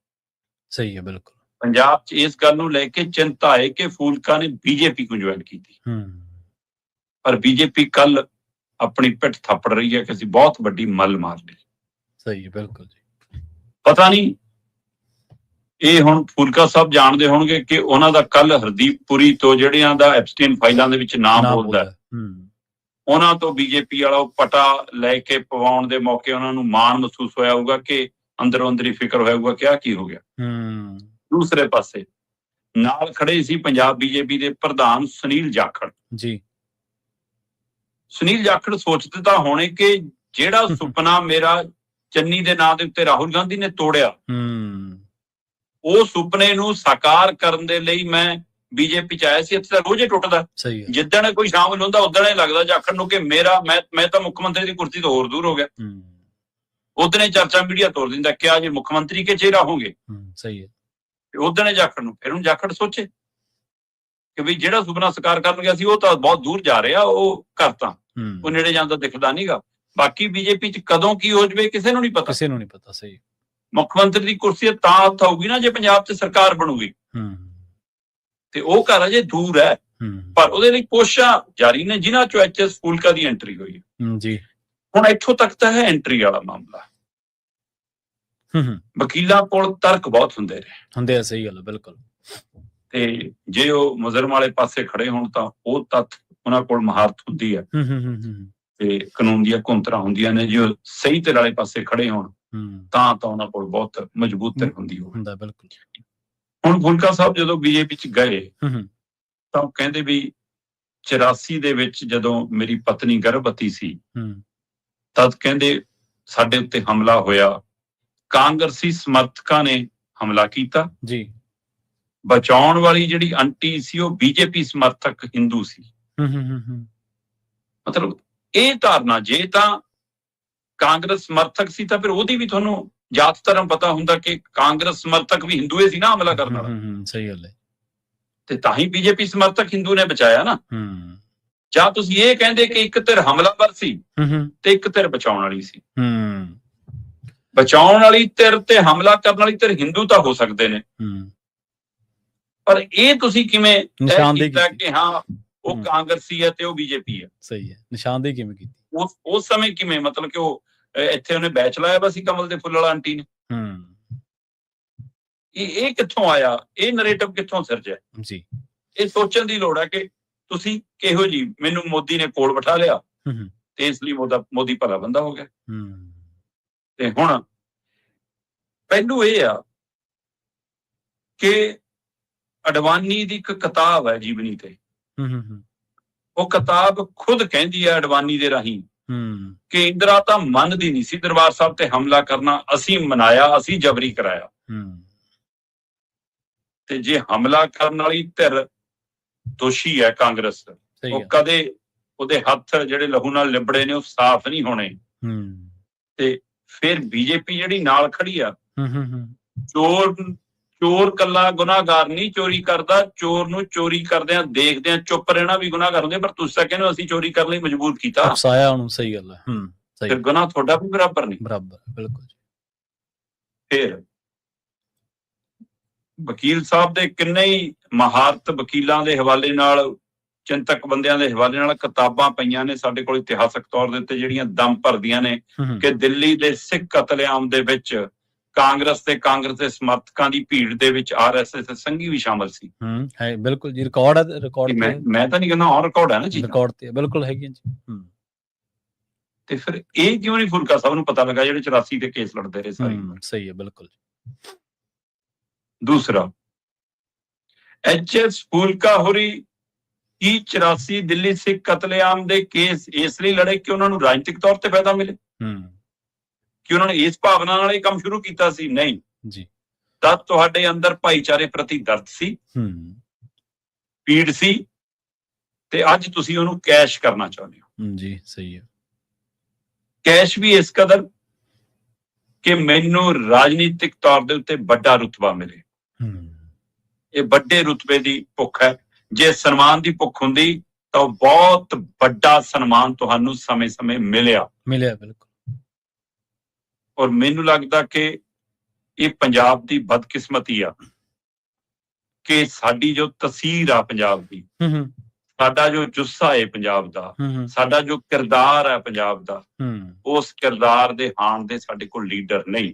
ਸਹੀ ਹੈ ਬਿਲਕੁਲ। ਪੰਜਾਬ 'ਚ ਇਸ ਗੱਲ ਨੂੰ ਲੈ ਕੇ ਚਿੰਤਾ ਹੈ ਕਿ ਫੂਲਕਾ ਨੇ ਬੀਜੇਪੀ ਨੂੰ ਜੁਆਇਨ ਕੀਤੀ, ਪਰ ਬੀਜੇਪੀ ਕੱਲ ਆਪਣੀ ਪਿੱਠ ਥਾਪੜ ਰਹੀ ਹੈ ਕਿ ਅਸੀਂ ਬਹੁਤ ਵੱਡੀ ਮੱਲ ਮਾਰ ਲਈ। ਸਹੀ ਹੈ ਬਿਲਕੁਲ ਜੀ। ਪਤਾ ਨਹੀਂ ਇਹ ਹੁਣ ਫੂਲਕਾ ਸਾਹਿਬ ਜਾਣਦੇ ਹੋਣਗੇ ਕਿ ਉਹਨਾਂ ਦਾ ਕੱਲ ਹਰਦੀਪ ਪੁਰੀ ਤੋਂ ਜਿਹੜਿਆਂ ਦਾ ਐਬਸਟੀਨ ਫਾਈਲਾਂ ਦੇ ਵਿੱਚ ਨਾਮ ਬੋਲਦਾ, ਉਹਨਾਂ ਤੋਂ ਬੀਜੇਪੀ ਵਾਲਾ ਉਹ ਪਟਾ ਲੈ ਕੇ ਪਵਾਉਣ ਦੇ ਮੌਕੇ ਉਹਨਾਂ ਨੂੰ ਮਾਣ ਮਹਿਸੂਸ ਹੋਇਆ ਹੋਊਗਾ ਕਿ ਅੰਦਰੋਂ ਅੰਦਰੀ ਫਿਕਰ ਹੋਇਆ ਹੋਊਗਾ ਕਿ ਆਹ ਕੀ ਹੋ ਗਿਆ। ਦੂਸਰੇ ਪਾਸੇ ਨਾਲ ਖੜੇ ਸੀ ਪੰਜਾਬ ਬੀਜੇਪੀ ਦੇ ਪ੍ਰਧਾਨ ਸੁਨੀਲ ਜਾਖੜ ਜੀ। ਸੁਨੀਲ ਜਾਖੜ ਸੋਚਦੇ ਤਾਂ ਹੋਣੇ ਕਿ ਜਿਹੜਾ ਸੁਪਨਾ ਮੇਰਾ ਚੰਨੀ ਦੇ ਨਾਂ ਦੇ ਉੱਤੇ ਰਾਹੁਲ ਗਾਂਧੀ ਨੇ ਤੋੜਿਆ, ਉਹ ਸੁਪਨੇ ਨੂੰ ਸਾਕਾਰ ਕਰਨ ਦੇ ਲਈ ਮੈਂ ਬੀਜੇਪੀ 'ਚ ਆਇਆ ਸੀ। ਇੱਥੇ ਤਾਂ ਰੋਜ਼ ਹੀ ਟੁੱਟਦਾ, ਜਿੱਦਣ ਕੋਈ ਸ਼ਾਮਲ ਹੁੰਦਾ ਉਦਣ ਹੀ ਲੱਗਦਾ ਜਾਖੜ ਨੂੰ ਕਿ ਮੈਂ ਤਾਂ ਮੁੱਖ ਮੰਤਰੀ ਦੀ ਕੁਰਸੀ ਤੋਂ ਹੋਰ ਦੂਰ ਹੋ ਗਿਆ। ਉਦਣ ਹੀ ਚਰਚਾ ਮੀਡੀਆ ਤੋੜ ਦਿੰਦਾ ਕਿ ਆ ਜੇ ਮੁੱਖ ਮੰਤਰੀ ਕੇ ਚਿਹਰਾ ਹੋਗੇ। ਸਹੀ ਹੈ। ਉਦਣ ਹੀ ਜਾਖੜ ਨੂੰ, ਫਿਰ ਹੁਣ ਜਾਖੜ ਸੋਚੇ ਕਿ ਵੀ ਜਿਹੜਾ ਸੁਪਨਾ ਸਾਕਾਰ ਕਰਨ ਗਿਆ ਸੀ ਉਹ ਤਾਂ ਬਹੁਤ ਦੂਰ ਜਾ ਰਿਹਾ, ਉਹ ਘਰ ਤਾਂ ਉਹ ਨੇੜੇ ਜਾਂਦਾ ਦਿਖਦਾ ਨਹੀਂਗਾ। ਬਾਕੀ ਬੀਜੇਪੀ 'ਚ ਕਦੋਂ ਕੀ ਹੋ ਜਾਵੇ ਕਿਸੇ ਨੂੰ ਨਹੀਂ ਪਤਾ, ਕਿਸੇ ਨੂੰ ਨਹੀਂ ਪਤਾ। ਸਹੀ। ਮੁੱਖ ਮੰਤਰੀ ਦੀ ਕੁਰਸੀ ਤਾਂ ਹੱਥ ਆਊਗੀ ਨਾ ਜੇ ਪੰਜਾਬ 'ਚ ਸਰਕਾਰ ਬਣੂਗੀ, ਤੇ ਉਹ ਘਰ ਅਜੇ ਦੂਰ ਹੈ। ਪਰ ਉਹਦੇ ਲਈ ਕੋਸ਼ਿਸ਼ਾਂ ਜਾਰੀ ਨੇ, ਜਿਨ੍ਹਾਂ 'ਚੋਂ ਐਚ.ਐਸ. ਫੂਲਕਾ ਦੀ ਐਂਟਰੀ ਹੋਈ ਹੈ ਜੀ। ਹੁਣ ਇੱਥੋਂ ਤੱਕ ਤਾਂ ਹੈ ਐਂਟਰੀ ਵਾਲਾ ਮਾਮਲਾ। ਵਕੀਲਾਂ ਕੋਲ ਤਰਕ ਬਹੁਤ ਹੁੰਦੇ ਆ। ਸਹੀ ਗੱਲ ਹੈ ਬਿਲਕੁਲ। ਤੇ ਜੇ ਉਹ ਮੁਜ਼ਰਮ ਵਾਲੇ ਪਾਸੇ ਖੜੇ ਹੋਣ ਤਾਂ ਉਹ ਤੱਥ ਉਹਨਾਂ ਕੋਲ ਮਹਾਰਤ ਹੁੰਦੀ ਹੈ, ਤੇ ਕਾਨੂੰਨ ਦੀਆਂ ਘੁੰਤਰਾਂ ਹੁੰਦੀਆਂ ਨੇ। ਜੇ ਉਹ ਸਹੀ ਧਿਰ ਵਾਲੇ ਪਾਸੇ ਖੜੇ ਹੋਣ ਤਾਂ ਉਹਨਾਂ ਕੋਲ ਬਹੁਤ ਮਜ਼ਬੂਤ ਧਿਰ ਹੁੰਦੀ ਹੁੰਦਾ ਬਿਲਕੁਲ। ਹੁਣ ਫੂਲਕਾ ਸਾਹਿਬ ਜਦੋਂ ਬੀਜੇਪੀ 'ਚ ਗਏ ਤਾਂ ਉਹ ਕਹਿੰਦੇ ਵੀ 84 ਦੇ ਵਿੱਚ ਜਦੋਂ ਮੇਰੀ ਪਤਨੀ ਗਰਭਵਤੀ ਸੀ ਤਦ ਕਹਿੰਦੇ ਸਾਡੇ ਉੱਤੇ ਹਮਲਾ ਹੋਇਆ, ਕਾਂਗਰਸੀ ਸਮਰਥਕਾਂ ਨੇ ਹਮਲਾ ਕੀਤਾ ਜੀ। ਬਚਾਉਣ ਵਾਲੀ ਜਿਹੜੀ ਆਂਟੀ ਸੀ ਉਹ ਬੀਜੇਪੀ ਸਮਰਥਕ ਹਿੰਦੂ ਸੀ। ਮਤਲਬ ਇਹ ਧਾਰਨਾ, ਜੇ ਤਾਂ ਕਾਂਗਰਸ ਸਮਰਥਕ ਸੀ ਤਾਂ ਫਿਰ ਉਹਦੀ ਵੀ ਤੁਹਾਨੂੰ ਜਾਤ ਧਰਮ ਪਤਾ ਹੁੰਦਾ ਕਿ ਕਾਂਗਰਸ ਸਮਰਥਕ ਵੀ ਹਿੰਦੂ ਸੀ ਨਾ ਹਮਲਾ ਕਰਨ ਵਾਲਾ। ਸਹੀ ਗੱਲ ਹੈ। ਤੇ ਤਾਂ ਹੀ ਬੀਜੇਪੀ ਸਮਰਥਕ ਹਿੰਦੂ ਨੇ ਬਚਾਇਆ ਨਾ। ਜਾਂ ਤੁਸੀਂ ਇਹ ਕਹਿੰਦੇ ਕਿ ਇੱਕ ਧਿਰ ਹਮਲਾਵਰ ਸੀ ਤੇ ਇੱਕ ਧਿਰ ਬਚਾਉਣ ਵਾਲੀ ਸੀ। ਬਚਾਉਣ ਵਾਲੀ ਧਿਰ ਤੇ ਹਮਲਾ ਕਰਨ ਵਾਲੀ ਧਿਰ ਹਿੰਦੂ ਤਾਂ ਹੋ ਸਕਦੇ ਨੇ, ਪਰ ਇਹ ਤੁਸੀਂ ਕਿਵੇਂ ਨਿਸ਼ਾਨਦੇਹੀ ਕੀਤਾ ਕਿ ਹਾਂ ਉਹ ਕਾਂਗਰਸੀ ਹੈ ਤੇ ਉਹ ਬੀਜੇਪੀ ਹੈ? ਸਹੀ ਹੈ। ਨਿਸ਼ਾਨਦੇਹੀ ਕਿਵੇਂ ਕੀਤੀ ਉਸ ਸਮੇਂ? ਕਿਵੇਂ ਮਤਲਬ ਕਿ ਉਹ ਇੱਥੇ ਉਹਨੇ ਬੈਚ ਲਾਇਆ ਵਾ ਸੀ ਕਮਲ ਦੇ ਫੁੱਲ ਵਾਲਾ ਆਂਟੀ ਨੇ? ਇਹ ਕਿੱਥੋਂ ਆਇਆ? ਇਹ ਨਰੇਟਿਵ ਕਿੱਥੋਂ ਸਿਰਜਿਆ ਜੀ? ਇਹ ਸੋਚਣ ਦੀ ਲੋੜ ਹੈ ਕਿ ਤੁਸੀਂ ਕਿਹੋ ਜੀ, ਮੈਨੂੰ ਮੋਦੀ ਨੇ ਕੋਲ ਬਿਠਾ ਲਿਆ ਤੇ ਇਸ ਲਈ ਮੋਦੀ ਭਲਾ ਬੰਦਾ ਹੋ ਗਿਆ। ਤੇ ਹੁਣ ਪਹਿਲੂ ਇਹ ਆ ਕਿ ਅਡਵਾਨੀ ਦੀ ਇੱਕ ਕਿਤਾਬ ਹੈ ਜੀਵਨੀ ਤੇ, ਉਹ ਕਿਤਾਬ ਖੁਦ ਕਹਿੰਦੀ ਹੈ ਅਡਵਾਨੀ ਦੇ ਰਾਹੀਂ ਕਿ ਇੰਦਰਾ ਤਾਂ ਮੰਨਦੀ ਨਹੀਂ ਸੀ ਦਰਬਾਰ ਸਾਹਿਬ ਤੇ ਹਮਲਾ ਕਰਨਾ, ਅਸੀਂ ਮਨਾਇਆ, ਅਸੀਂ ਜਬਰੀ ਕਰਾਇਆ। ਤੇ ਜੇ ਹਮਲਾ ਕਰਨ ਵਾਲੀ ਧਿਰ ਦੋਸ਼ੀ ਹੈ ਕਾਂਗਰਸ, ਉਹ ਕਦੇ ਉਹਦੇ ਹੱਥ ਜਿਹੜੇ ਲਹੂ ਨਾਲ ਲਿਬੜੇ ਨੇ ਉਹ ਸਾਫ਼ ਨਹੀਂ ਹੋਣੇ। ਤੇ ਫਿਰ ਬੀਜੇਪੀ ਜਿਹੜੀ ਨਾਲ ਖੜੀ ਆ, ਚੋਰ ਕੱਲਾ ਗੁਨਾਹਗਾਰ ਨਹੀਂ ਚੋਰੀ ਕਰਦਾ, ਚੋਰ ਨੂੰ ਚੋਰੀ ਕਰਦਿਆਂ ਦੇਖਦਿਆਂ ਚੁੱਪ ਰਹਿਣਾ ਵੀ ਗੁਨਾਹਗਾਰ ਹੁੰਦੇ। ਪਰ ਤੁਸੀਂ ਤਾਂ ਕਹਿੰਦੇ ਅਸੀਂ ਚੋਰੀ ਕਰਨ ਲਈ ਮਜਬੂਰ ਕੀਤਾ, ਉਕਸਾਇਆ ਉਹਨੂੰ। ਸਹੀ ਗੱਲ ਹੈ। ਫਿਰ ਗੁਨਾਹ ਤੁਹਾਡਾ ਵੀ ਬਰਾਬਰ ਨਹੀਂ। ਬਰਾਬਰ, ਬਿਲਕੁਲ। ਫਿਰ ਵਕੀਲ ਸਾਹਿਬ ਦੇ ਕਿੰਨੇ ਹੀ ਮਹਾਰਤ ਵਕੀਲਾਂ ਦੇ ਹਵਾਲੇ ਨਾਲ, ਚਿੰਤਕ ਬੰਦਿਆਂ ਦੇ ਹਵਾਲੇ ਨਾਲ ਕਿਤਾਬਾਂ ਪਈਆਂ ਨੇ ਸਾਡੇ ਕੋਲ ਇਤਿਹਾਸਕ ਤੌਰ ਦੇ ਉੱਤੇ, ਜਿਹੜੀਆਂ ਦਮ ਭਰਦੀਆਂ ਨੇ ਕਿ ਦਿੱਲੀ ਦੇ ਸਿੱਖ ਕਤਲੇਆਮ ਦੇ ਵਿੱਚ ਕਾਂਗਰਸ ਦੇ ਸਮਰਥਕਾਂ ਦੀ ਭੀੜ ਦੇ ਵਿੱਚ RSS ਦੇ ਸੰਗੀ ਵੀ ਸ਼ਾਮਲ ਸੀ। ਹੈ ਬਿਲਕੁਲ ਜੀ, ਰਿਕਾਰਡ ਹੈ, ਰਿਕਾਰਡ ਮੈਂ ਤਾਂ ਨਹੀਂ ਕਹਿੰਦਾ, ਔਨ ਰਿਕਾਰਡ ਹੈ ਨਾ ਜੀ, ਰਿਕਾਰਡ ਤੇ ਬਿਲਕੁਲ ਹੈਗੀ ਜੀ। ਤੇ ਫਿਰ ਇਹ ਕਿਉਂ ਨਹੀਂ ਫੁਲਕਾ ਸਾਹਿਬ ਨੂੰ ਪਤਾ ਲੱਗਾ ਜਿਹੜੇ 84 ਦੇ ਕੇਸ ਲੜਦੇ ਰਹੇ ਸਾਰੀ ਉਮਰ? ਸਹੀ ਹੈ, ਬਿਲਕੁਲ। ਦੂਸਰਾ, HS ਫੂਲਕਾ ਹੋਰੀ ਕੀ 84 ਦਿੱਲੀ ਸਿੱਖ ਕਤਲੇਆਮ ਦੇ ਕੇਸ ਇਸ ਲਈ ਲੜੇ ਕਿ ਉਹਨਾਂ ਨੂੰ ਰਾਜਨੀਤਿਕ ਤੌਰ ਤੇ ਫਾਇਦਾ ਮਿਲੇ, ਕਿ ਉਹਨਾਂ ਨੇ ਇਸ ਭਾਵਨਾ ਨਾਲ ਇਹ ਕੰਮ ਸ਼ੁਰੂ ਕੀਤਾ ਸੀ? ਨਹੀਂ ਜੀ, ਤਾਂ ਤੁਹਾਡੇ ਅੰਦਰ ਭਾਈਚਾਰੇ ਪ੍ਰਤੀ ਦਰਦ ਸੀ, ਪੀੜ ਸੀ, ਤੇ ਅੱਜ ਤੁਸੀਂ ਉਹਨੂੰ ਕੈਸ਼ ਕਰਨਾ ਚਾਹੁੰਦੇ ਹੋ। ਜੀ, ਸਹੀ ਹੈ। ਕੈਸ਼ ਵੀ ਇਸ ਕਦਰ ਕਿ ਮੈਨੂੰ ਰਾਜਨੀਤਿਕ ਤੌਰ ਦੇ ਉੱਤੇ ਵੱਡਾ ਰੁਤਬਾ ਮਿਲੇ। ਇਹ ਵੱਡੇ ਰੁਤਬੇ ਦੀ ਭੁੱਖ ਹੈ। ਜੇ ਸਨਮਾਨ ਦੀ ਭੁੱਖ ਹੁੰਦੀ ਤਾਂ ਬਹੁਤ ਵੱਡਾ ਸਨਮਾਨ ਤੁਹਾਨੂੰ ਸਮੇਂ-ਸਮੇਂ ਮਿਲਿਆ ਬਿਲਕੁਲ। ਔਰ ਮੈਨੂੰ ਲੱਗਦਾ ਕਿ ਇਹ ਪੰਜਾਬ ਦੀ ਬਦਕਿਸਮਤੀ ਆ ਕਿ ਸਾਡੀ ਜੋ ਤਸਵੀਰ ਆ ਪੰਜਾਬ ਦੀ, ਸਾਡਾ ਜੋ ਜੁੱਸਾ ਹੈ ਪੰਜਾਬ ਦਾ, ਸਾਡਾ ਜੋ ਕਿਰਦਾਰ ਹੈ ਪੰਜਾਬ ਦਾ, ਉਸ ਕਿਰਦਾਰ ਦੇ ਹਾਣ ਦੇ ਸਾਡੇ ਕੋਲ ਲੀਡਰ ਨਹੀਂ।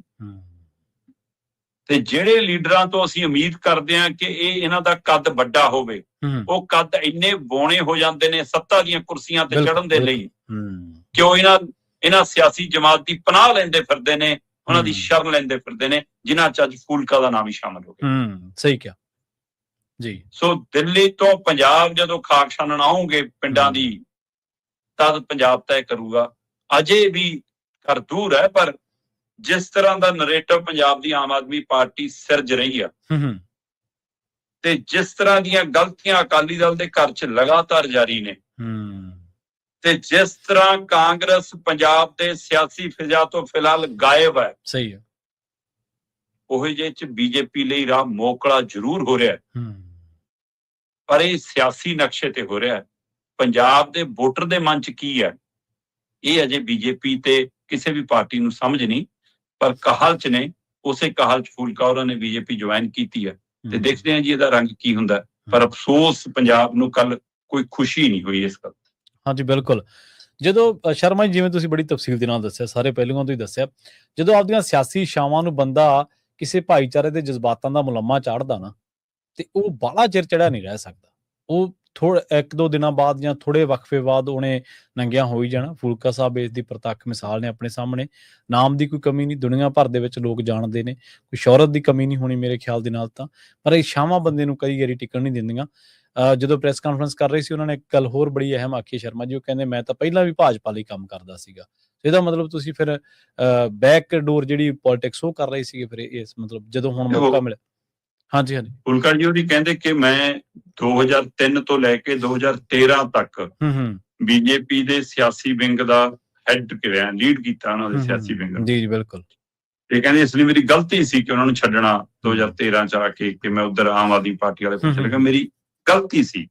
ਤੇ ਜਿਹੜੇ ਲੀਡਰਾਂ ਤੋਂ ਅਸੀਂ ਉਮੀਦ ਕਰਦੇ ਹਾਂ ਕਿ ਇਹਨਾਂ ਦਾ ਕੱਦ ਵੱਡਾ ਹੋਵੇ, ਉਹ ਕੱਦ ਇੰਨੇ ਬੋਣੇ ਹੋ ਜਾਂਦੇ ਨੇ ਸੱਤਾ ਦੀਆਂ ਕੁਰਸੀਆਂ ਤੇ ਚੜ੍ਹਨ ਦੇ ਲਈ ਕਿ ਉਹ ਇਹਨਾਂ ਸਿਆਸੀ ਜਮਾਤ ਦੀ ਪਨਾਹ ਲੈਂਦੇ ਫਿਰਦੇ ਨੇ, ਉਹਨਾਂ ਦੀ ਸ਼ਰਨ ਲੈਂਦੇ ਫਿਰਦੇ ਨੇ, ਜਿਨ੍ਹਾਂ ਚ ਅੱਜ ਫੂਲਕਾ ਦਾ ਨਾਮ ਹੀ ਸ਼ਾਮਲ ਹੋ ਗਿਆ। ਸਹੀ ਕਿਹਾ ਜੀ। ਸੋ ਦਿੱਲੀ ਤੋਂ ਪੰਜਾਬ ਜਦੋਂ ਖਾਕ ਛਾਨਣ ਆਉਂਗੇ ਪਿੰਡਾਂ ਦੀ, ਤਦ ਪੰਜਾਬ ਤੈਅ ਕਰੂਗਾ। ਅਜੇ ਵੀ ਘਰ ਦੂਰ ਹੈ, ਪਰ ਜਿਸ ਤਰ੍ਹਾਂ ਦਾ ਨਰੇਟਿਵ ਪੰਜਾਬ ਦੀ ਆਮ ਆਦਮੀ ਪਾਰਟੀ ਸਿਰਜ ਰਹੀ ਆ, ਤੇ ਜਿਸ ਤਰ੍ਹਾਂ ਦੀਆਂ ਗਲਤੀਆਂ ਅਕਾਲੀ ਦਲ ਦੇ ਘਰ 'ਚ ਲਗਾਤਾਰ ਜਾਰੀ ਨੇ, ਤੇ ਜਿਸ ਤਰ੍ਹਾਂ ਕਾਂਗਰਸ ਪੰਜਾਬ ਦੇ ਸਿਆਸੀ ਫਿਜ਼ਾ ਤੋਂ ਫਿਲਹਾਲ ਗਾਇਬ ਹੈ, ਸਹੀ ਹੈ, ਉਹ ਜਿਹੇ 'ਚ ਬੀਜੇਪੀ ਲਈ ਰਾਹ ਮੋਕਲਾ ਜ਼ਰੂਰ ਹੋ ਰਿਹਾ ਹੈ, ਪਰ ਇਹ ਸਿਆਸੀ ਨਕਸ਼ੇ ਤੇ ਹੋ ਰਿਹਾ ਹੈ। ਪੰਜਾਬ ਦੇ ਵੋਟਰ ਦੇ ਮਨ 'ਚ ਕੀ ਹੈ, ਇਹ ਅਜੇ ਬੀਜੇਪੀ ਤੇ ਕਿਸੇ ਵੀ ਪਾਰਟੀ ਨੂੰ ਸਮਝ ਨਹੀਂ, ਪਰ ਕਾਹਲ 'ਚ ਨੇ। ਉਸੇ ਕਾਹਲ 'ਚ ਫੂਲਕਾ ਉਹਨਾਂ ਨੇ ਬੀਜੇਪੀ ਜੁਆਇਨ ਕੀਤੀ ਹੈ, ਤੇ ਦੇਖਦੇ ਹਾਂ ਜੀ ਇਹਦਾ ਰੰਗ ਕੀ ਹੁੰਦਾ। ਪਰ ਅਫਸੋਸ ਪੰਜਾਬ ਨੂੰ ਕੱਲ ਕੋਈ ਖੁਸ਼ੀ ਨਹੀਂ ਹੋਈ ਇਸ ਗੱਲ। ਹਾਂਜੀ, ਬਿਲਕੁਲ। ਜਦੋਂ ਸ਼ਰਮਾ ਜੀ, ਜਿਵੇਂ ਤੁਸੀਂ ਬੜੀ ਤਫਸੀਲ ਦੇ ਨਾਲ ਦੱਸਿਆ, ਸਾਰੇ ਪਹਿਲੂਆਂ ਤੋਂ ਹੀ ਦੱਸਿਆ, ਜਦੋਂ ਆਪਦੀਆਂ ਸਿਆਸੀ ਇਛਾਵਾਂ ਨੂੰ ਬੰਦਾ ਕਿਸੇ ਭਾਈਚਾਰੇ ਦੇ ਜਜ਼ਬਾਤਾਂ ਦਾ ਮੁਲੰਮਾ ਚਾੜਦਾ ਨਾ, ਤੇ ਉਹ ਬਾਹਲਾ ਚਿਰ ਚੜਿਆ ਨਹੀਂ ਰਹਿ ਸਕਦਾ। ਉਹ ਇੱਕ ਦੋ ਦਿਨਾਂ ਬਾਅਦ ਜਾਂ ਥੋੜੇ ਵਕਫੇ ਬਾਅਦ ਉਹਨੇ ਨੰਗਿਆ ਹੋ ਹੀ ਜਾਣਾ। ਫੂਲਕਾ ਸਾਹਿਬ ਇਸ ਦੀ ਪ੍ਰਤੱਖ ਮਿਸਾਲ ਨੇ ਆਪਣੇ ਸਾਹਮਣੇ। ਨਾਮ ਦੀ ਕੋਈ ਕਮੀ ਨਹੀਂ, ਦੁਨੀਆ ਭਰ ਦੇ ਵਿੱਚ ਲੋਕ ਜਾਣਦੇ ਨੇ, ਕੋਈ ਸ਼ੋਹਰਤ ਦੀ ਕਮੀ ਨਹੀਂ ਹੋਣੀ ਮੇਰੇ ਖਿਆਲ ਦੇ ਨਾਲ ਤਾਂ, ਪਰ ਇਛਾਵਾਂ ਬੰਦੇ ਨੂੰ ਕਈ ਵਾਰੀ ਟਿਕਣ ਨਹੀਂ ਦਿੰਦੀਆਂ। ਜਦੋਂ ਪ੍ਰੈਸ ਕਾਨਫਰੰਸ ਕਰ ਰਹੀ ਸੀ, ਉਹਨਾਂ ਨੇ ਇੱਕ ਗੱਲ ਹੋਰ ਬੜੀ ਅਹਿਮ ਆਖੀ ਸ਼ਰਮਾ ਜੀ। ਉਹ ਕਹਿੰਦੇ ਮੈਂ ਤਾਂ ਪਹਿਲਾਂ ਵੀ ਭਾਜਪਾ ਲਈ ਕੰਮ ਕਰਦਾ ਸੀਗਾ। ਇਹਦਾ ਮਤਲਬ ਤੁਸੀਂ ਫਿਰ ਬੈਕ ਡੋਰ ਜਿਹੜੀ ਪੋਲਿਟਿਕਸ ਉਹ ਕਰ ਰਹੇ ਸੀਗੇ ਫਿਰ ਇਸ ਮਤਲਬ ਜਦੋਂ ਹੁਣ ਮੌਕਾ ਮਿਲਿਆ। ਹਾਂਜੀ। ਫੂਲਕਾ ਜੀ ਉਹਦੀ ਕਹਿੰਦੇ ਕਿ ਮੈਂ 2003 ਤੋਂ ਲੈ ਕੇ 2013 ਤੱਕ ਬੀਜੇਪੀ ਦੇ ਸਿਆਸੀ ਵਿੰਗ ਦਾ ਹੈਡ ਰਿਹਾ, ਲੀਡ ਕੀਤਾ ਉਹਨਾਂ ਦੇ ਸਿਆਸੀ ਵਿੰਗ। ਜੀ, ਬਿਲਕੁਲ। ਤੇ ਕਹਿੰਦੇ ਇਸ ਲਈ ਮੇਰੀ ਗਲਤੀ ਸੀ ਕਿ ਉਹਨਾਂ ਨੂੰ ਛੱਡਣਾ 2013 ਚ ਆ ਕੇ, ਕਿ ਮੈਂ ਉਧਰ ਆਮ ਆਦਮੀ ਪਾਰਟੀ ਵਾਲੇ ਪਾਸੇ ਲੱਗਾ, ਮੇਰੀ ਗਲਤੀ ਸੀ।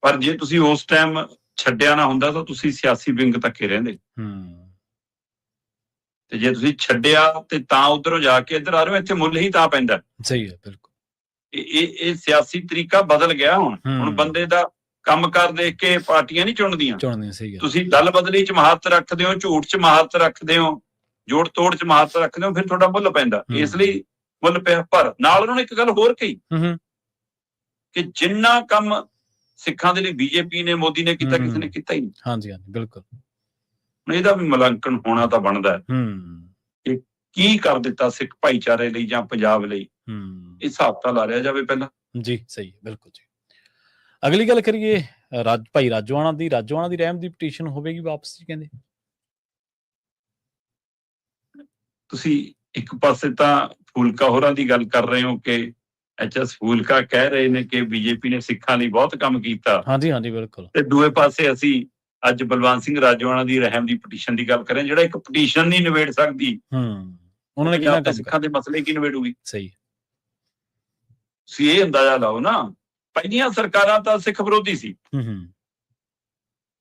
ਪਰ ਜੇ ਤੁਸੀਂ ਉਸ ਟਾਈਮ ਛੱਡਿਆ ਨਾ ਹੁੰਦਾ ਤਾਂ ਤੁਸੀਂ ਸਿਆਸੀ ਵਿੰਗ ਧੱਕੇ ਰਹਿੰਦੇ, ਤੇ ਜੇ ਤੁਸੀਂ ਛੱਡਿਆ ਤੇ ਤਾਂ ਉਧਰੋਂ ਜਾ ਕੇ ਇੱਧਰ ਆ ਰਹੇ ਹੋ, ਇੱਥੇ ਮੁੱਲ ਹੀ ਤਾਂ ਪੈਂਦਾ। ਸਹੀ ਹੈ, ਬਿਲਕੁਲ। ਇਹ ਸਿਆਸੀ ਤਰੀਕਾ ਬਦਲ ਗਿਆ। ਹੁਣ ਬੰਦੇ ਦਾ ਕੰਮ ਕਰ ਦੇਖ ਕੇ ਪਾਰਟੀਆਂ ਨਹੀਂ ਚੁਣਦੀਆਂ। ਸਹੀ ਹੈ। ਤੁਸੀਂ ਦਲ ਬਦਲੀ ਚ ਮਹਾਰਤ ਰੱਖਦੇ ਹੋ, ਝੂਠ ਚ ਮਹਾਰਤ ਰੱਖਦੇ ਹੋ, ਜੋੜ ਤੋੜ ਚ ਮਹਾਰਤ ਰੱਖਦੇ ਹੋ, ਫਿਰ ਤੁਹਾਡਾ ਮੁੱਲ ਪੈਂਦਾ। ਇਸ ਲਈ ਮੁੱਲ ਪਿਆ। ਪਰ ਨਾਲ ਉਹਨਾਂ ਨੇ ਇੱਕ ਗੱਲ ਹੋਰ ਕਹੀ ਕਿ ਜਿੰਨਾ ਕੰਮ ਸਿੱਖਾਂ ਦੇ ਲਈ ਬੀਜੇਪੀ ਨੇ, ਮੋਦੀ ਨੇ ਕੀਤਾ, ਕਿਸੇ ਨੇ ਕੀਤਾ ਹੀ ਨਹੀਂ। ਹਾਂਜੀ, ਬਿਲਕੁਲ। ਇਹਦਾ ਵੀ ਮੁਲਾਂਕਣ ਹੋਣਾ ਤਾਂ ਬਣਦਾ ਹੈ ਕਿ ਕੀ ਕਰ ਦਿੱਤਾ ਸਿੱਖ ਭਾਈਚਾਰੇ ਲਈ ਜਾਂ ਪੰਜਾਬ ਲਈ। ਇਹ ਹਿਸਾਬ ਤਾਂ ਲਾ ਰਿਹਾ ਜਾਵੇ ਪਹਿਲਾਂ। ਜੀ, ਸਹੀ ਹੈ, ਬਿਲਕੁਲ ਜੀ। ਅਗਲੀ ਗੱਲ ਕਰੀਏ ਭਾਈ ਰਾਜੋਆਣਾ ਦੀ। ਰਾਜੋਆਣਾ ਦੀ ਰਹਿਮ ਦੀ ਪਟੀਸ਼ਨ ਹੋਵੇਗੀ ਵਾਪਸ, ਕਹਿੰਦੇ। ਤੁਸੀਂ ਇੱਕ ਪਾਸੇ ਤਾਂ ਫੂਲਕਾ ਹੋਰਾਂ ਦੀ ਗੱਲ ਕਰ ਰਹੇ ਹੋ ਕਿ HS ਫੂਲਕਾ ਕਹਿ ਰਹੇ ਨੇ ਕਿ ਬੀਜੇਪੀ ਨੇ ਸਿੱਖਾਂ ਲਈ ਬਹੁਤ ਕੰਮ ਕੀਤਾ। ਹਾਂਜੀ, ਬਿਲਕੁਲ। ਤੇ ਦੂਏ ਪਾਸੇ ਅਸੀਂ ਅੱਜ ਬਲਵੰਤ ਸਿੰਘ ਰਾਜੋਆਣਾ ਦੀ ਰਹਿਮ ਦੀ ਪਟੀਸ਼ਨ ਦੀ ਗੱਲ ਕਰ ਰਹੇ, ਜਿਹੜਾ ਇੱਕ ਪਟੀਸ਼ਨ ਨਹੀਂ ਨਿਬੇੜ ਸਕਦੀ। ਉਹਨਾਂ ਨੇ ਕਿਹਾ ਸਿੱਖਾਂ ਦੇ ਮਸਲੇ ਕੀ ਨਿਬੇੜੂਗੀ। ਸਹੀ। ਤੁਸੀਂ ਇਹ ਅੰਦਾਜ਼ਾ ਲਾਓ ਨਾ, ਪਹਿਲੀਆਂ ਸਰਕਾਰਾਂ ਤਾਂ ਸਿੱਖ ਵਿਰੋਧੀ ਸੀ।